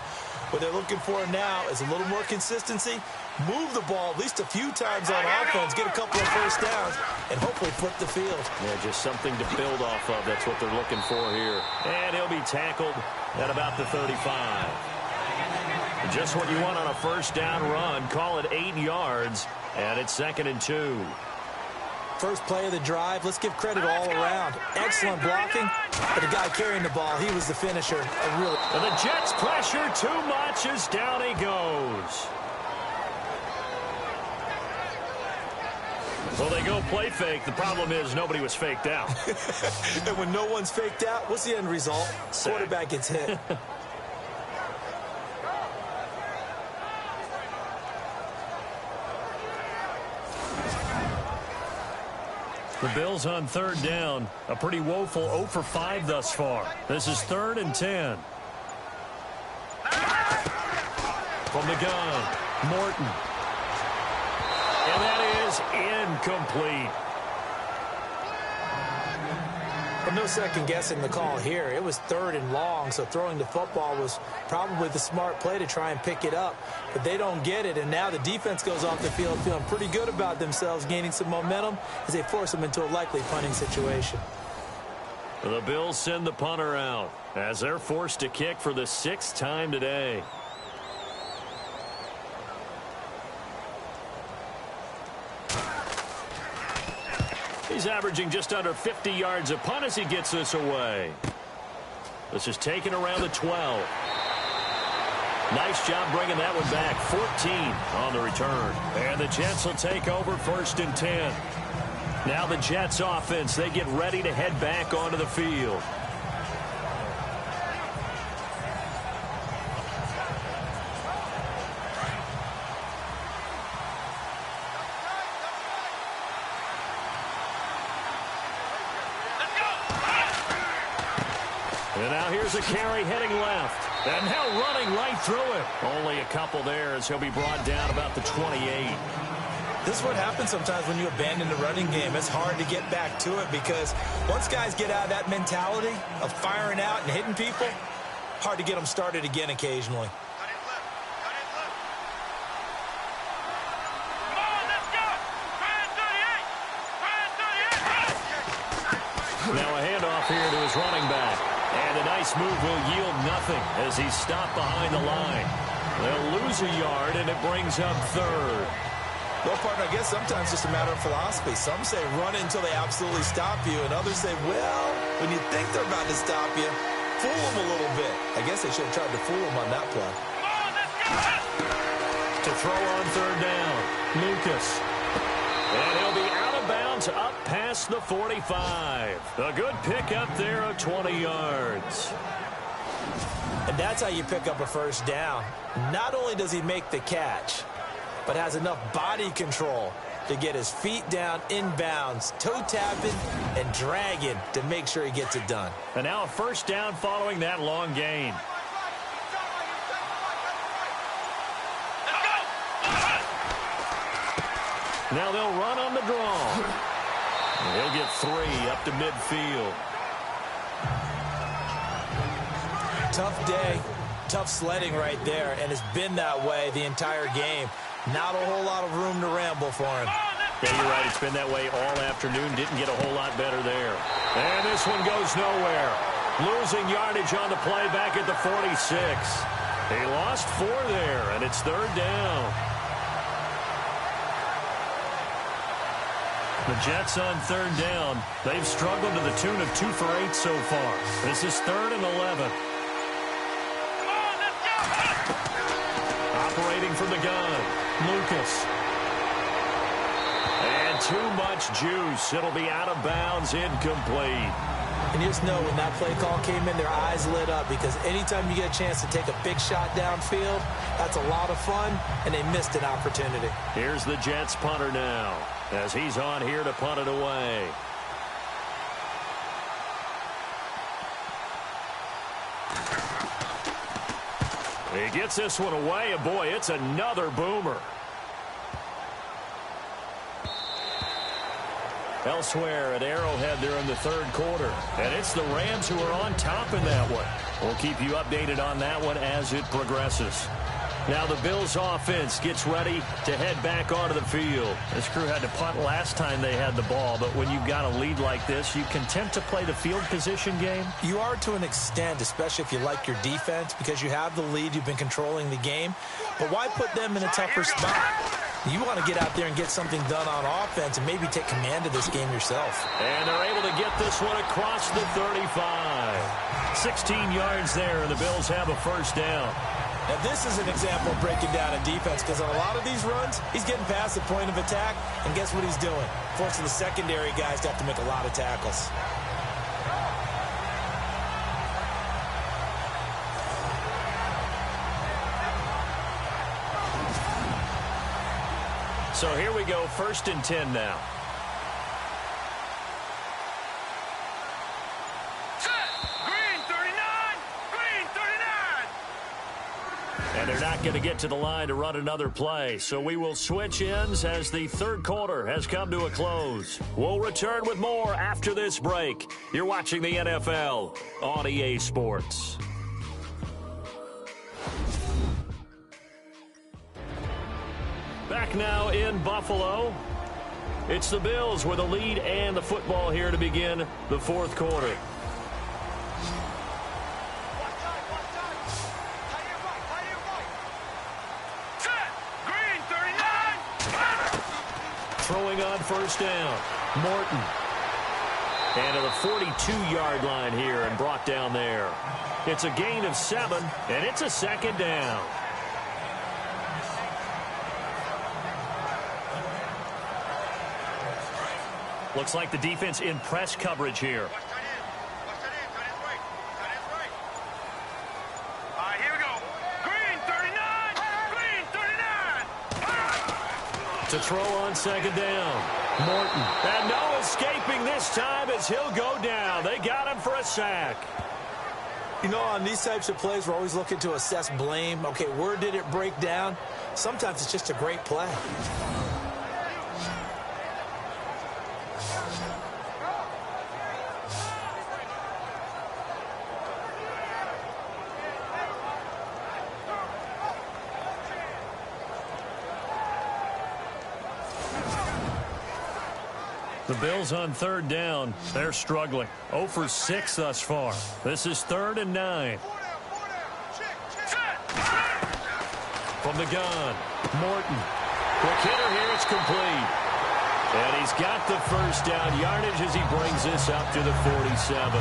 What they're looking for now is a little more consistency, move the ball at least a few times on offense, get a couple of first downs, and hopefully flip the field. Yeah, just something to build off of. That's what they're looking for here. And he'll be tackled at about the 35. Just what you want on a first down run. Call it 8 yards, and it's 2nd and 2. First play of the drive. Let's give credit all around. Excellent blocking, but the guy carrying the ball, he was the finisher. And the Jets pressure too much as down he goes. Well, they go play fake. The problem is nobody was faked out. And when no one's faked out, what's the end result? Quarterback gets hit. The Bills on 3rd down. A pretty woeful 0 for 5 thus far. This is 3rd and 10. From the gun, Morton. And that is incomplete. But no second guessing the call here. It was 3rd and long, so throwing the football was probably the smart play to try and pick it up. But they don't get it, and now the defense goes off the field feeling pretty good about themselves, gaining some momentum as they force them into a likely punting situation. The Bills send the punter out as they're forced to kick for the 6th time today. He's averaging just under 50 yards a punt as he gets this away. This is taken around the 12. Nice job bringing that one back. 14 on the return. And the Jets will take over 1st and 10. Now the Jets offense, they get ready to head back onto the field. And now here's a carry heading left. And now running right through it. Only a couple there as he'll be brought down about the 28. This is what happens sometimes when you abandon the running game. It's hard to get back to it because once guys get out of that mentality of firing out and hitting people, hard to get them started again occasionally. Now a handoff here to his running back. And a nice move will yield nothing as he's stopped behind the line. They'll lose a yard, and it brings up 3rd. Well, partner, I guess sometimes it's just a matter of philosophy. Some say run until they absolutely stop you, and others say, well, when you think they're about to stop you, fool them a little bit. I guess they should have tried to fool them on that play. To throw on 3rd down, Lucas. And he'll be out of bounds up past the 45. A good pickup there of 20 yards. And that's how you pick up a first down. Not only does he make the catch, but has enough body control to get his feet down inbounds, toe tapping and dragging to make sure he gets it done. And now a first down following that long gain. Now they'll run on the draw. And he'll get 3 up to midfield. Tough day, tough sledding right there, and it's been that way the entire game. Not a whole lot of room to ramble for him. Yeah, you're right. It's been that way all afternoon. Didn't get a whole lot better there. And this one goes nowhere. Losing yardage on the play back at the 46. He lost 4 there, and it's 3rd down. The Jets on 3rd down. They've struggled to the tune of 2 for 8 so far. This is 3rd and 11. Operating from the gun, Lucas. And too much juice. It'll be out of bounds, incomplete. And you just know when that play call came in, their eyes lit up, because anytime you get a chance to take a big shot downfield, that's a lot of fun, and they missed an opportunity. Here's the Jets punter now, as he's on here to punt it away. He gets this one away, and boy, it's another boomer. Elsewhere at Arrowhead there in the 3rd quarter. And it's the Rams who are on top in that one. We'll keep you updated on that one as it progresses. Now the Bills offense gets ready to head back onto the field. This crew had to punt last time they had the ball, but when you've got a lead like this, you can tend to play the field position game. You are to an extent, especially if you like your defense, because you have the lead, you've been controlling the game. But why put them in a tougher spot? You want to get out there and get something done on offense and maybe take command of this game yourself. And they're able to get this one across the 35. 16 yards there, and the Bills have a 1st down. Now, this is an example of breaking down a defense, because on a lot of these runs, he's getting past the point of attack, and guess what he's doing? Forcing the secondary guys to have to make a lot of tackles. So here we go, 1st and 10 now. And they're not going to get to the line to run another play. So we will switch ends as the 3rd quarter has come to a close. We'll return with more after this break. You're watching the NFL on EA Sports. Back now in Buffalo. It's the Bills with a lead and the football here to begin the 4th quarter. Throwing on 1st down, Morton. And to the 42-yard line here and brought down there. It's a gain of 7, and it's a 2nd down. Looks like the defense in press coverage here. To throw on 2nd down, Morton. And no escaping this time as he'll go down. They got him for a sack. You know, on these types of plays, we're always looking to assess blame. Okay, where did it break down? Sometimes it's just a great play. The Bills on 3rd down. They're struggling. 0 for 6 thus far. This is 3rd and 9. From the gun, Morton. Quick hitter here, it's complete. And he's got the 1st down yardage as he brings this up to the 47.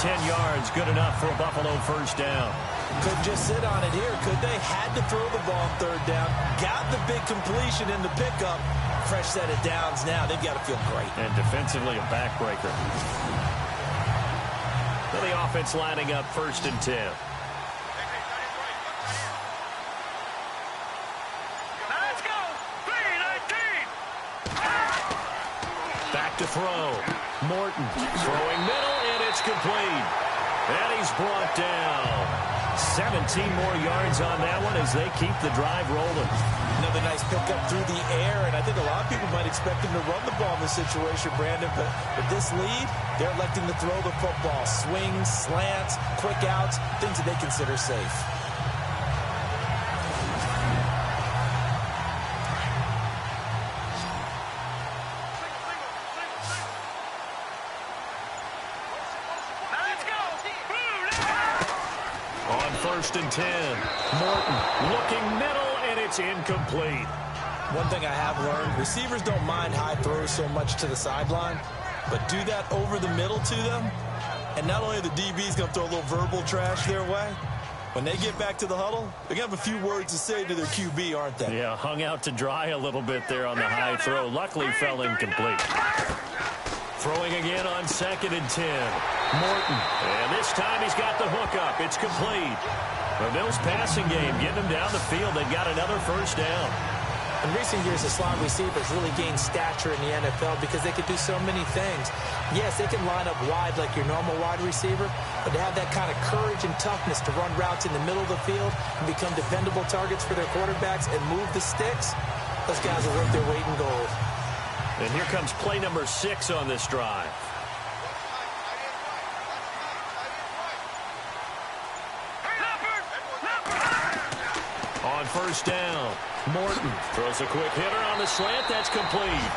10 yards, good enough for a Buffalo 1st down. Couldn't just sit on it here, could they? Had to throw the ball 3rd down. Got the big completion in the pickup. Fresh set of downs now. They've got to feel great. And defensively, a backbreaker. So the offense lining up 1st and 10. Let's go. 3-19. Back to throw. Morton throwing middle, and it's complete. And he's brought down. 17 more yards on that one as they keep the drive rolling. Another nice pickup through the air, and I think a lot of people might expect him to run the ball in this situation, Brandon, but with this lead, they're electing to throw the football. Swings, slants, quick outs, things that they consider safe. first and 10. Morton looking middle, and it's incomplete. One thing I have learned, receivers don't mind high throws so much to the sideline, but do that over the middle to them, and not only are the DBs going to throw a little verbal trash their way, when they get back to the huddle, they're going to have a few words to say to their QB, aren't they? Yeah, hung out to dry a little bit there on the high throw. Luckily fell incomplete. Throwing again on 2nd and 10. Morton. And this time he's got the hook up. It's complete. The Bills passing game getting them down the field. They've got another first down. In recent years, the slot receivers really gained stature in the NFL because they could do so many things. Yes, they can line up wide like your normal wide receiver, but to have that kind of courage and toughness to run routes in the middle of the field and become dependable targets for their quarterbacks and move the sticks, those guys are worth their weight in gold. And here comes play number 6 on this drive. On first down, Morton throws a quick hitter on the slant. That's complete.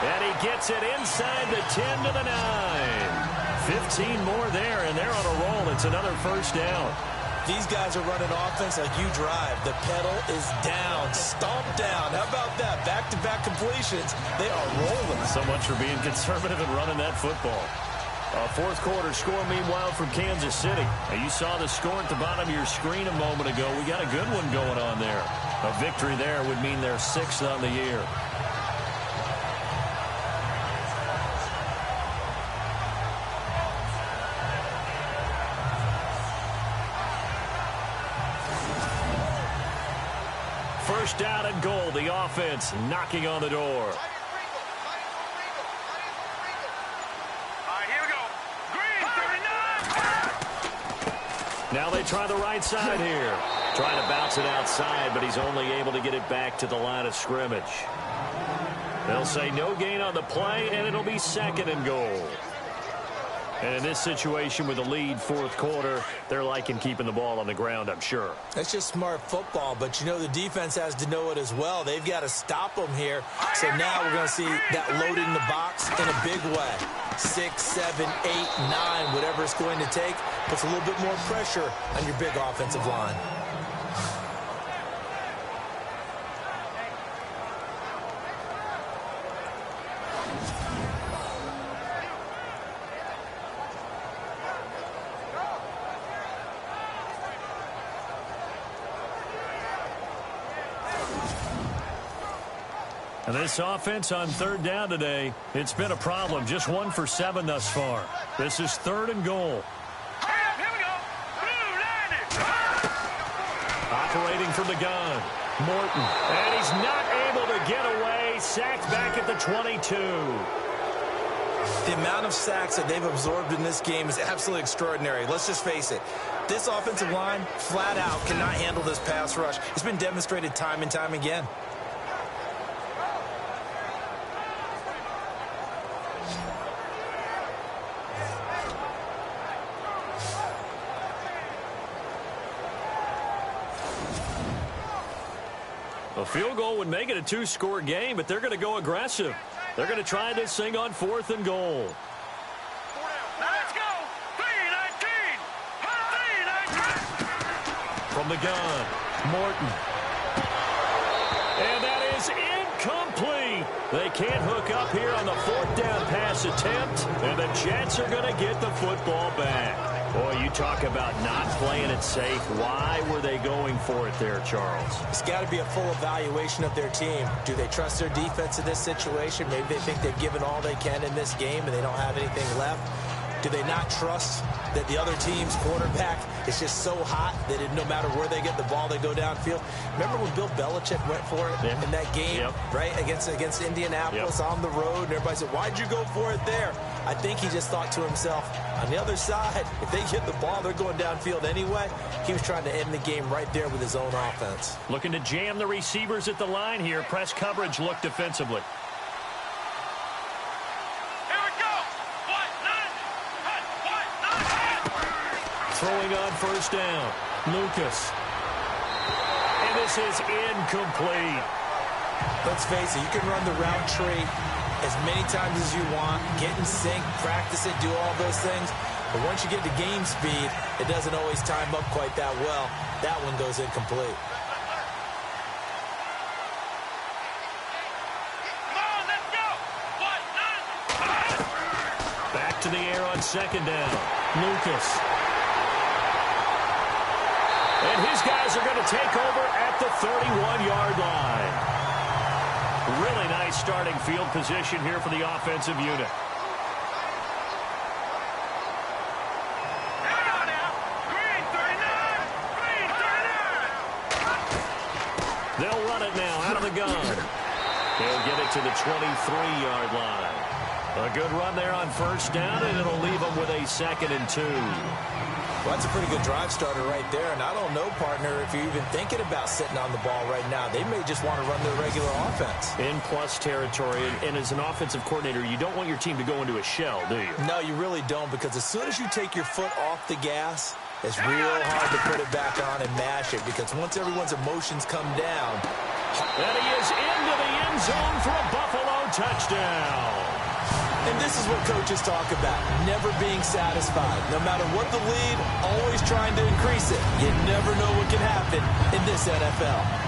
And he gets it inside the 10 to the 9. 15 more there, and they're on a roll. It's another first down. These guys are running offense like you drive. The pedal is down, stomp down. How about that? Back-to-back completions. They are rolling. So much for being conservative and running that football. A fourth quarter score, meanwhile, from Kansas City. Now, you saw the score at the bottom of your screen a moment ago. We got a good one going on there. A victory there would mean they're 6th on the year. First down and goal. The offense knocking on the door. Now they try the right side here. Trying to bounce it outside, but he's only able to get it back to the line of scrimmage. They'll say no gain on the play, and it'll be 2nd and goal. And in this situation with the lead, fourth quarter, they're liking keeping the ball on the ground, I'm sure. That's just smart football, but you know the defense has to know it as well. They've got to stop them here. So now we're going to see that loading the box in a big way. 6, 7, 8, 9, whatever it's going to take, puts a little bit more pressure on your big offensive line. And this offense on third down today, it's been a problem. Just 1 for 7 thus far. This is 3rd and goal. Here we go. Operating from the gun, Morton. And he's not able to get away. Sacked back at the 22. The amount of sacks that they've absorbed in this game is absolutely extraordinary. Let's just face it. This offensive line, flat out, cannot handle this pass rush. It's been demonstrated time and time again. A field goal would make it a 2-score game, but they're going to go aggressive. They're going to try this thing on 4th and goal. Let's go. 3-19. From the gun, Morton. And that is incomplete. They can't hook up here on the 4th down pass attempt, and the Jets are going to get the football back. Boy, you talk about not playing it safe. Why were they going for it there, Charles? It's got to be a full evaluation of their team. Do they trust their defense in this situation? Maybe they think they've given all they can in this game and they don't have anything left. Do they not trust that the other team's quarterback is just so hot that no matter where they get the ball, they go downfield? Remember when Bill Belichick went for it in that game, right, against Indianapolis on the road, and everybody said, why'd you go for it there? I think he just thought to himself, on the other side, if they get the ball, they're going downfield anyway. He was trying to end the game right there with his own offense. Looking to jam the receivers at the line here. Press coverage look defensively. Throwing on first down, Lucas. And this is incomplete. Let's face it, you can run the route tree as many times as you want, get in sync, practice it, do all those things. But once you get to game speed, it doesn't always time up quite that well. That one goes incomplete. Back to the air on second down. Lucas. And his guys are going to take over at the 31-yard line. Really nice starting field position here for the offensive unit. They'll run it now out of the gun. They'll get it to the 23-yard line. A good run there on first down, and it'll leave them with a 2nd and 2. Well, that's a pretty good drive starter right there. And I don't know, partner, if you're even thinking about sitting on the ball right now. They may just want to run their regular offense. In plus territory, and as an offensive coordinator, you don't want your team to go into a shell, do you? No, you really don't, because as soon as you take your foot off the gas, it's real hard to put it back on and mash it, because once everyone's emotions come down. And he is into the end zone for a Buffalo touchdown. And this is what coaches talk about, never being satisfied. No matter what the lead, always trying to increase it. You never know what can happen in this NFL.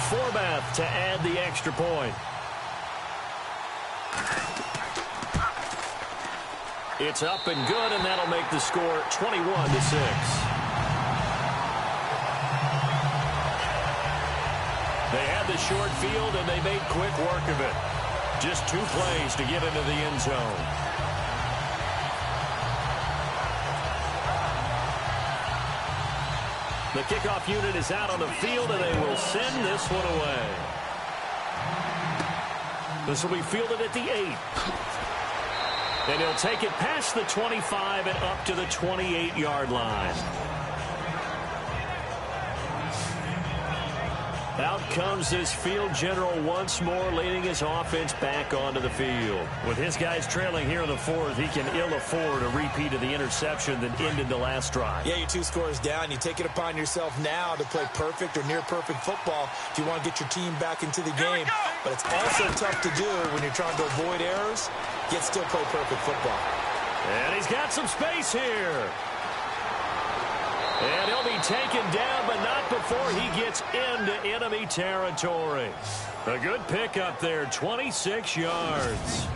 Forbath to add the extra point. It's up and good, and that'll make the score 21-6. They had the short field, and they made quick work of it. Just 2 plays to get into the end zone. The kickoff unit is out on the field, and they will send this one away. This will be fielded at the 8. And he'll take it past the 25 and up to the 28-yard line. Out comes this field general once more, leading his offense back onto the field. With his guys trailing here in the 4th, he can ill afford a repeat of the interception that ended the last drive. Yeah, you're 2 scores down. You take it upon yourself now to play perfect or near-perfect football if you want to get your team back into the game. But it's also tough to do when you're trying to avoid errors, yet still play perfect football. And he's got some space here. And he'll be taken down, but not before he gets into enemy territory. A good pickup there, 26 yards.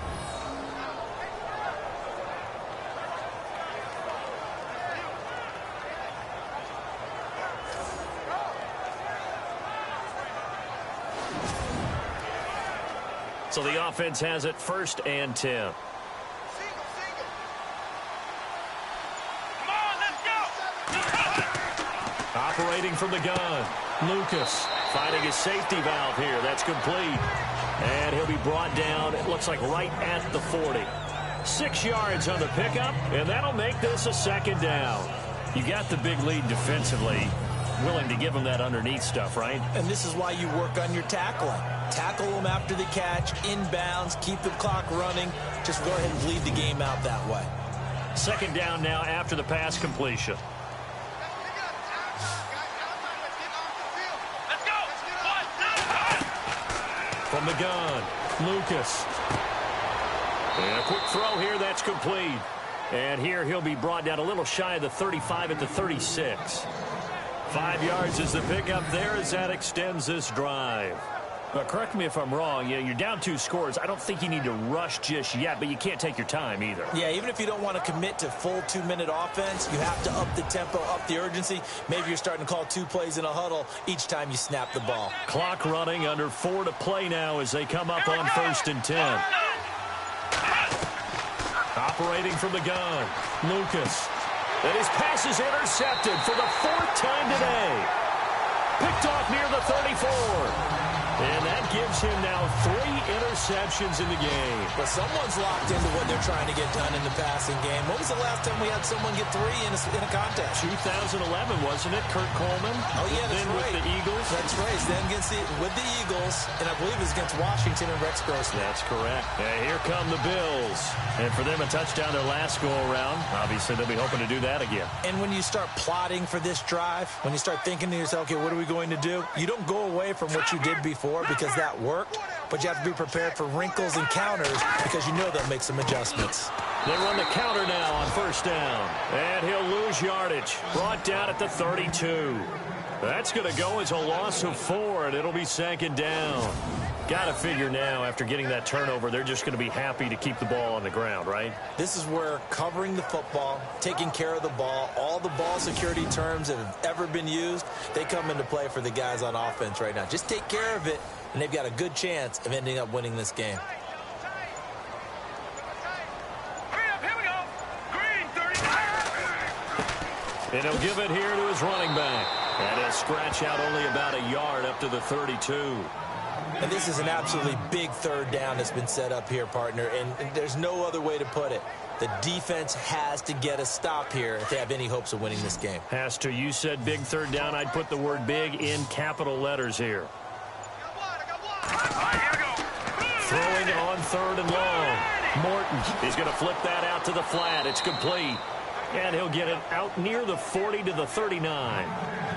So the offense has it 1st and 10. Operating from the gun, Lucas finding his safety valve here. That's complete. And he'll be brought down, it looks like right at the 40. 6 yards on the pickup, and that'll make this a 2nd down. You got the big lead defensively. Willing to give him that underneath stuff, right? And this is why you work on your tackling. Tackle them after the catch, inbounds, keep the clock running. Just go ahead and bleed the game out that way. 2nd down now after the pass completion. From the gun, Lucas. And a quick throw here, that's complete. And here he'll be brought down a little shy of the 35 at the 36. 5 yards is the pickup there as that extends this drive. But correct me if I'm wrong, you're down 2 scores. I don't think you need to rush just yet, but you can't take your time either. Yeah, even if you don't want to commit to full 2-minute offense, you have to up the tempo, up the urgency. Maybe you're starting to call 2 plays in a huddle each time you snap the ball. Clock running, under 4 to play now as they come up on 1st and 10. Operating from the gun, Lucas. And his pass is intercepted for the 4th time today. Picked off near the 34. And that gives him now 3 interceptions in the game. But someone's locked into what they're trying to get done in the passing game. When was the last time we had someone get 3 in a contest? 2011, wasn't it? Kurt Coleman. Oh, yeah, that's then right. with the Eagles. That's right. He's then with the Eagles, and I believe it's against Washington and Rex Grossman. That's correct. And here come the Bills. And for them, a touchdown their last go-around. Obviously, they'll be hoping to do that again. And when you start plotting for this drive, when you start thinking to yourself, okay, what are we going to do? You don't go away from what you did before because that worked, but you have to be prepared for wrinkles and counters because you know they'll make some adjustments. They run the counter now on first down. And he'll lose yardage. Brought down at the 32. That's going to go as a loss of 4, and it'll be second down. Got to figure now, after getting that turnover, they're just going to be happy to keep the ball on the ground, right? This is where covering the football, taking care of the ball, all the ball security terms that have ever been used, they come into play for the guys on offense right now. Just take care of it, and they've got a good chance of ending up winning this game. And he'll give it here to his running back. And he'll scratch out only about a yard up to the 32. And this is an absolutely big third down that's been set up here, partner, and there's no other way to put it. The defense has to get a stop here if they have any hopes of winning this game. Has to. You said big third down. I'd put the word big in capital letters here. Throwing on third and long. Morton. He's going to flip that out to the flat. It's complete. And he'll get it out near the 40 to the 39.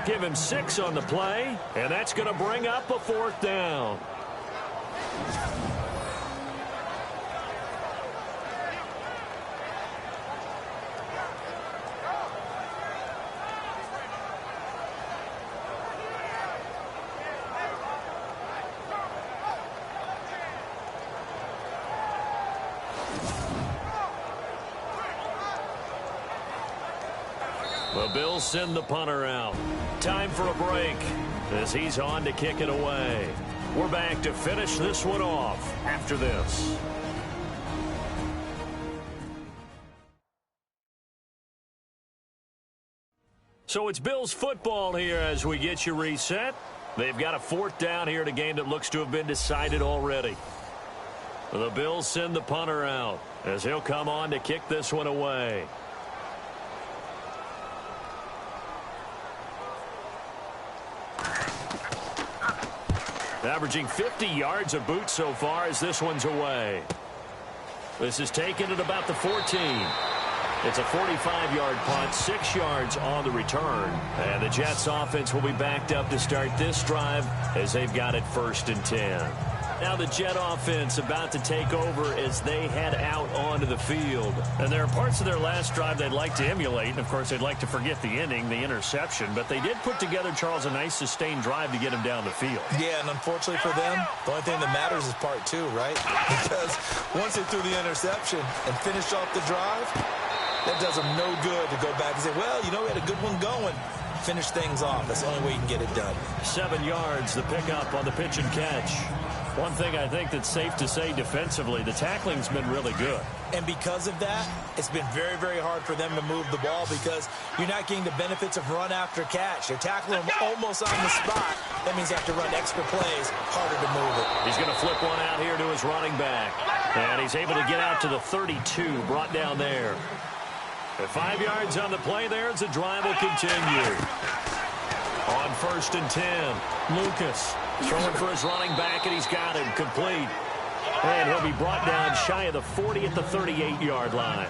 Give him 6 on the play, and that's going to bring up a fourth down. The Bills send the punter out. Time for a break as he's on to kick it away. We're back to finish this one off after this. So it's Bills football here as we get you reset. They've got a fourth down here in a game that looks to have been decided already. The Bills send the punter out as he'll come on to kick this one away. Averaging 50 yards a boot so far as this one's away. This is taken at about the 14. It's a 45-yard punt, 6 yards on the return. And the Jets offense will be backed up to start this drive as they've got it 1st and 10. Now the Jet offense about to take over as they head out onto the field. And there are parts of their last drive they'd like to emulate. And, of course, they'd like to forget the ending, the interception. But they did put together, Charles, a nice sustained drive to get him down the field. Yeah, and unfortunately for them, the only thing that matters is part 2, right? Because once they threw the interception and finished off the drive, that does them no good to go back and say, well, you know, we had a good one going. Finish things off. That's the only way you can get it done. 7 yards, the pickup on the pitch and catch. One thing I think that's safe to say defensively, the tackling's been really good. And because of that, it's been very, very hard for them to move the ball because you're not getting the benefits of run after catch. They're tackling them almost on the spot. That means they have to run extra plays, harder to move it. He's going to flip one out here to his running back. And he's able to get out to the 32, brought down there. And 5 yards on the play there as the drive will continue. On 1st and 10, Lucas throwing for his running back, and he's got him complete. And he'll be brought down shy of the 40 at the 38-yard line.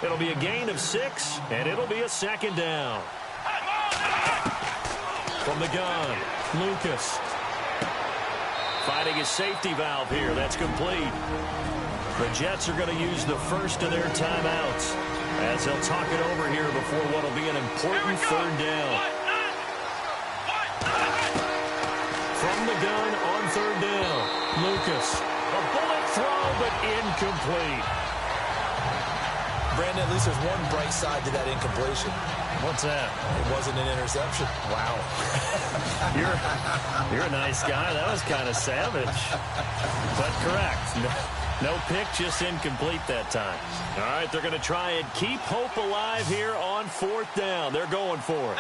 It'll be a gain of 6, and it'll be a second down. From the gun, Lucas finding his safety valve here. That's complete. The Jets are going to use the first of their timeouts as they'll talk it over here before what will be an important third down. From the gun on third down, Lucas. A bullet throw, but incomplete. Brandon, at least there's one bright side to that incompletion. What's that? It wasn't an interception. Wow. You're a nice guy. That was kind of savage. But correct. No pick, just incomplete that time. All right, they're going to try and keep hope alive here on 4th down. They're going for it.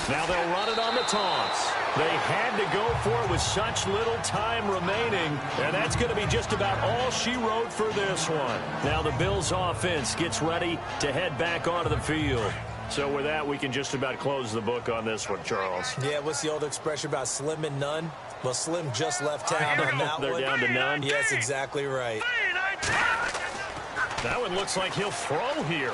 Now they'll run it on the taunts. They had to go for it with such little time remaining, and that's going to be just about all she wrote for this one. Now the Bills offense gets ready to head back onto the field. So with that, we can just about close the book on this one, Charles. Yeah, what's the old expression about slim and none? Well, Slim just left town on that They're one. down to none. Yes, exactly right. That one looks like he'll throw here.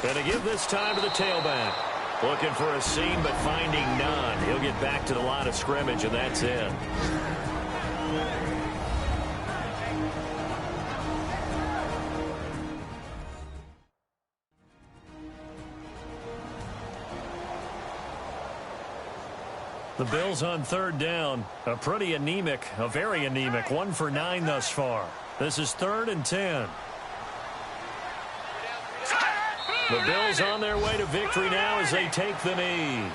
Going to give this time to the tailback. Looking for a seam, but finding none. He'll get back to the line of scrimmage, and that's it. The Bills on third down. A very anemic 1 for 9 thus far. This is 3rd and 10. The Bills on their way to victory now as they take the knee.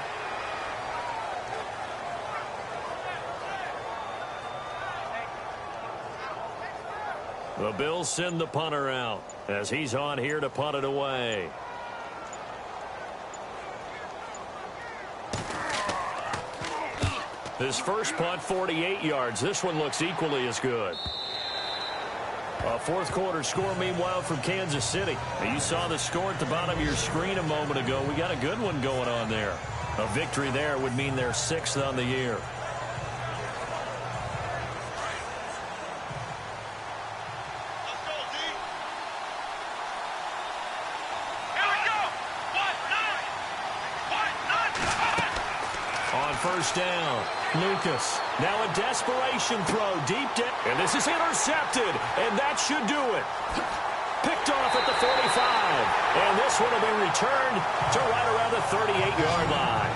The Bills send the punter out as he's on here to punt it away. His first punt, 48 yards. This one looks equally as good. A fourth quarter score, meanwhile, from Kansas City. You saw the score at the bottom of your screen a moment ago. We got a good one going on there. A victory there would mean they're 6th on the year. First down. Lucas. Now a desperation throw deep down. And this is intercepted. And that should do it. Picked off at the 45. And this one will be returned to right around the 38-yard line.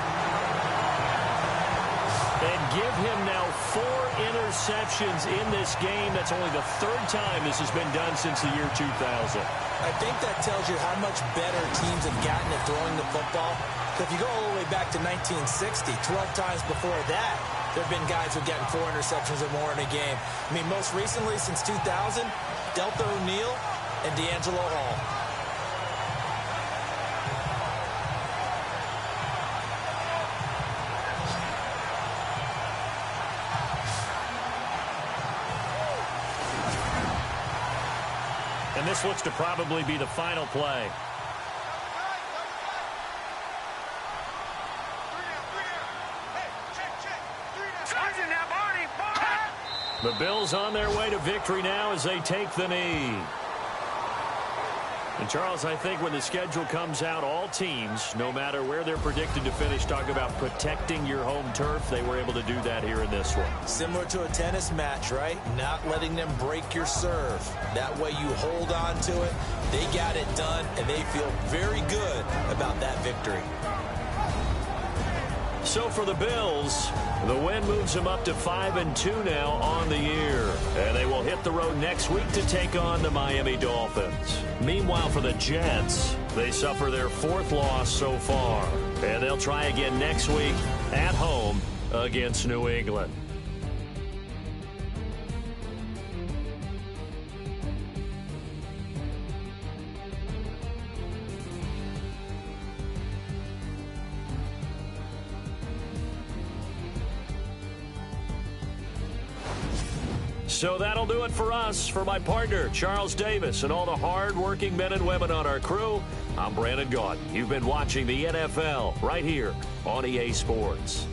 And give him now 4 interceptions in this game. That's only the 3rd time this has been done since the year 2000. I think that tells you how much better teams have gotten at throwing the football. If you go all the way back to 1960, 12 times before that, there have been guys who have gotten 4 interceptions or more in a game. I mean, most recently, since 2000, Delta O'Neal and D'Angelo Hall. And this looks to probably be the final play. The Bills on their way to victory now as they take the knee. And, Charles, I think when the schedule comes out, all teams, no matter where they're predicted to finish, talk about protecting your home turf. They were able to do that here in this one. Similar to a tennis match, right? Not letting them break your serve. That way you hold on to it. They got it done, and they feel very good about that victory. So for the Bills, the win moves them up to 5-2 now on the year. And they will hit the road next week to take on the Miami Dolphins. Meanwhile, for the Jets, they suffer their 4th loss so far. And they'll try again next week at home against New England. So that'll do it for us. For my partner, Charles Davis, and all the hard-working men and women on our crew, I'm Brandon Gaudin. You've been watching the NFL right here on EA Sports.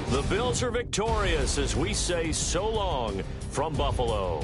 The Bills are victorious as we say so long from Buffalo.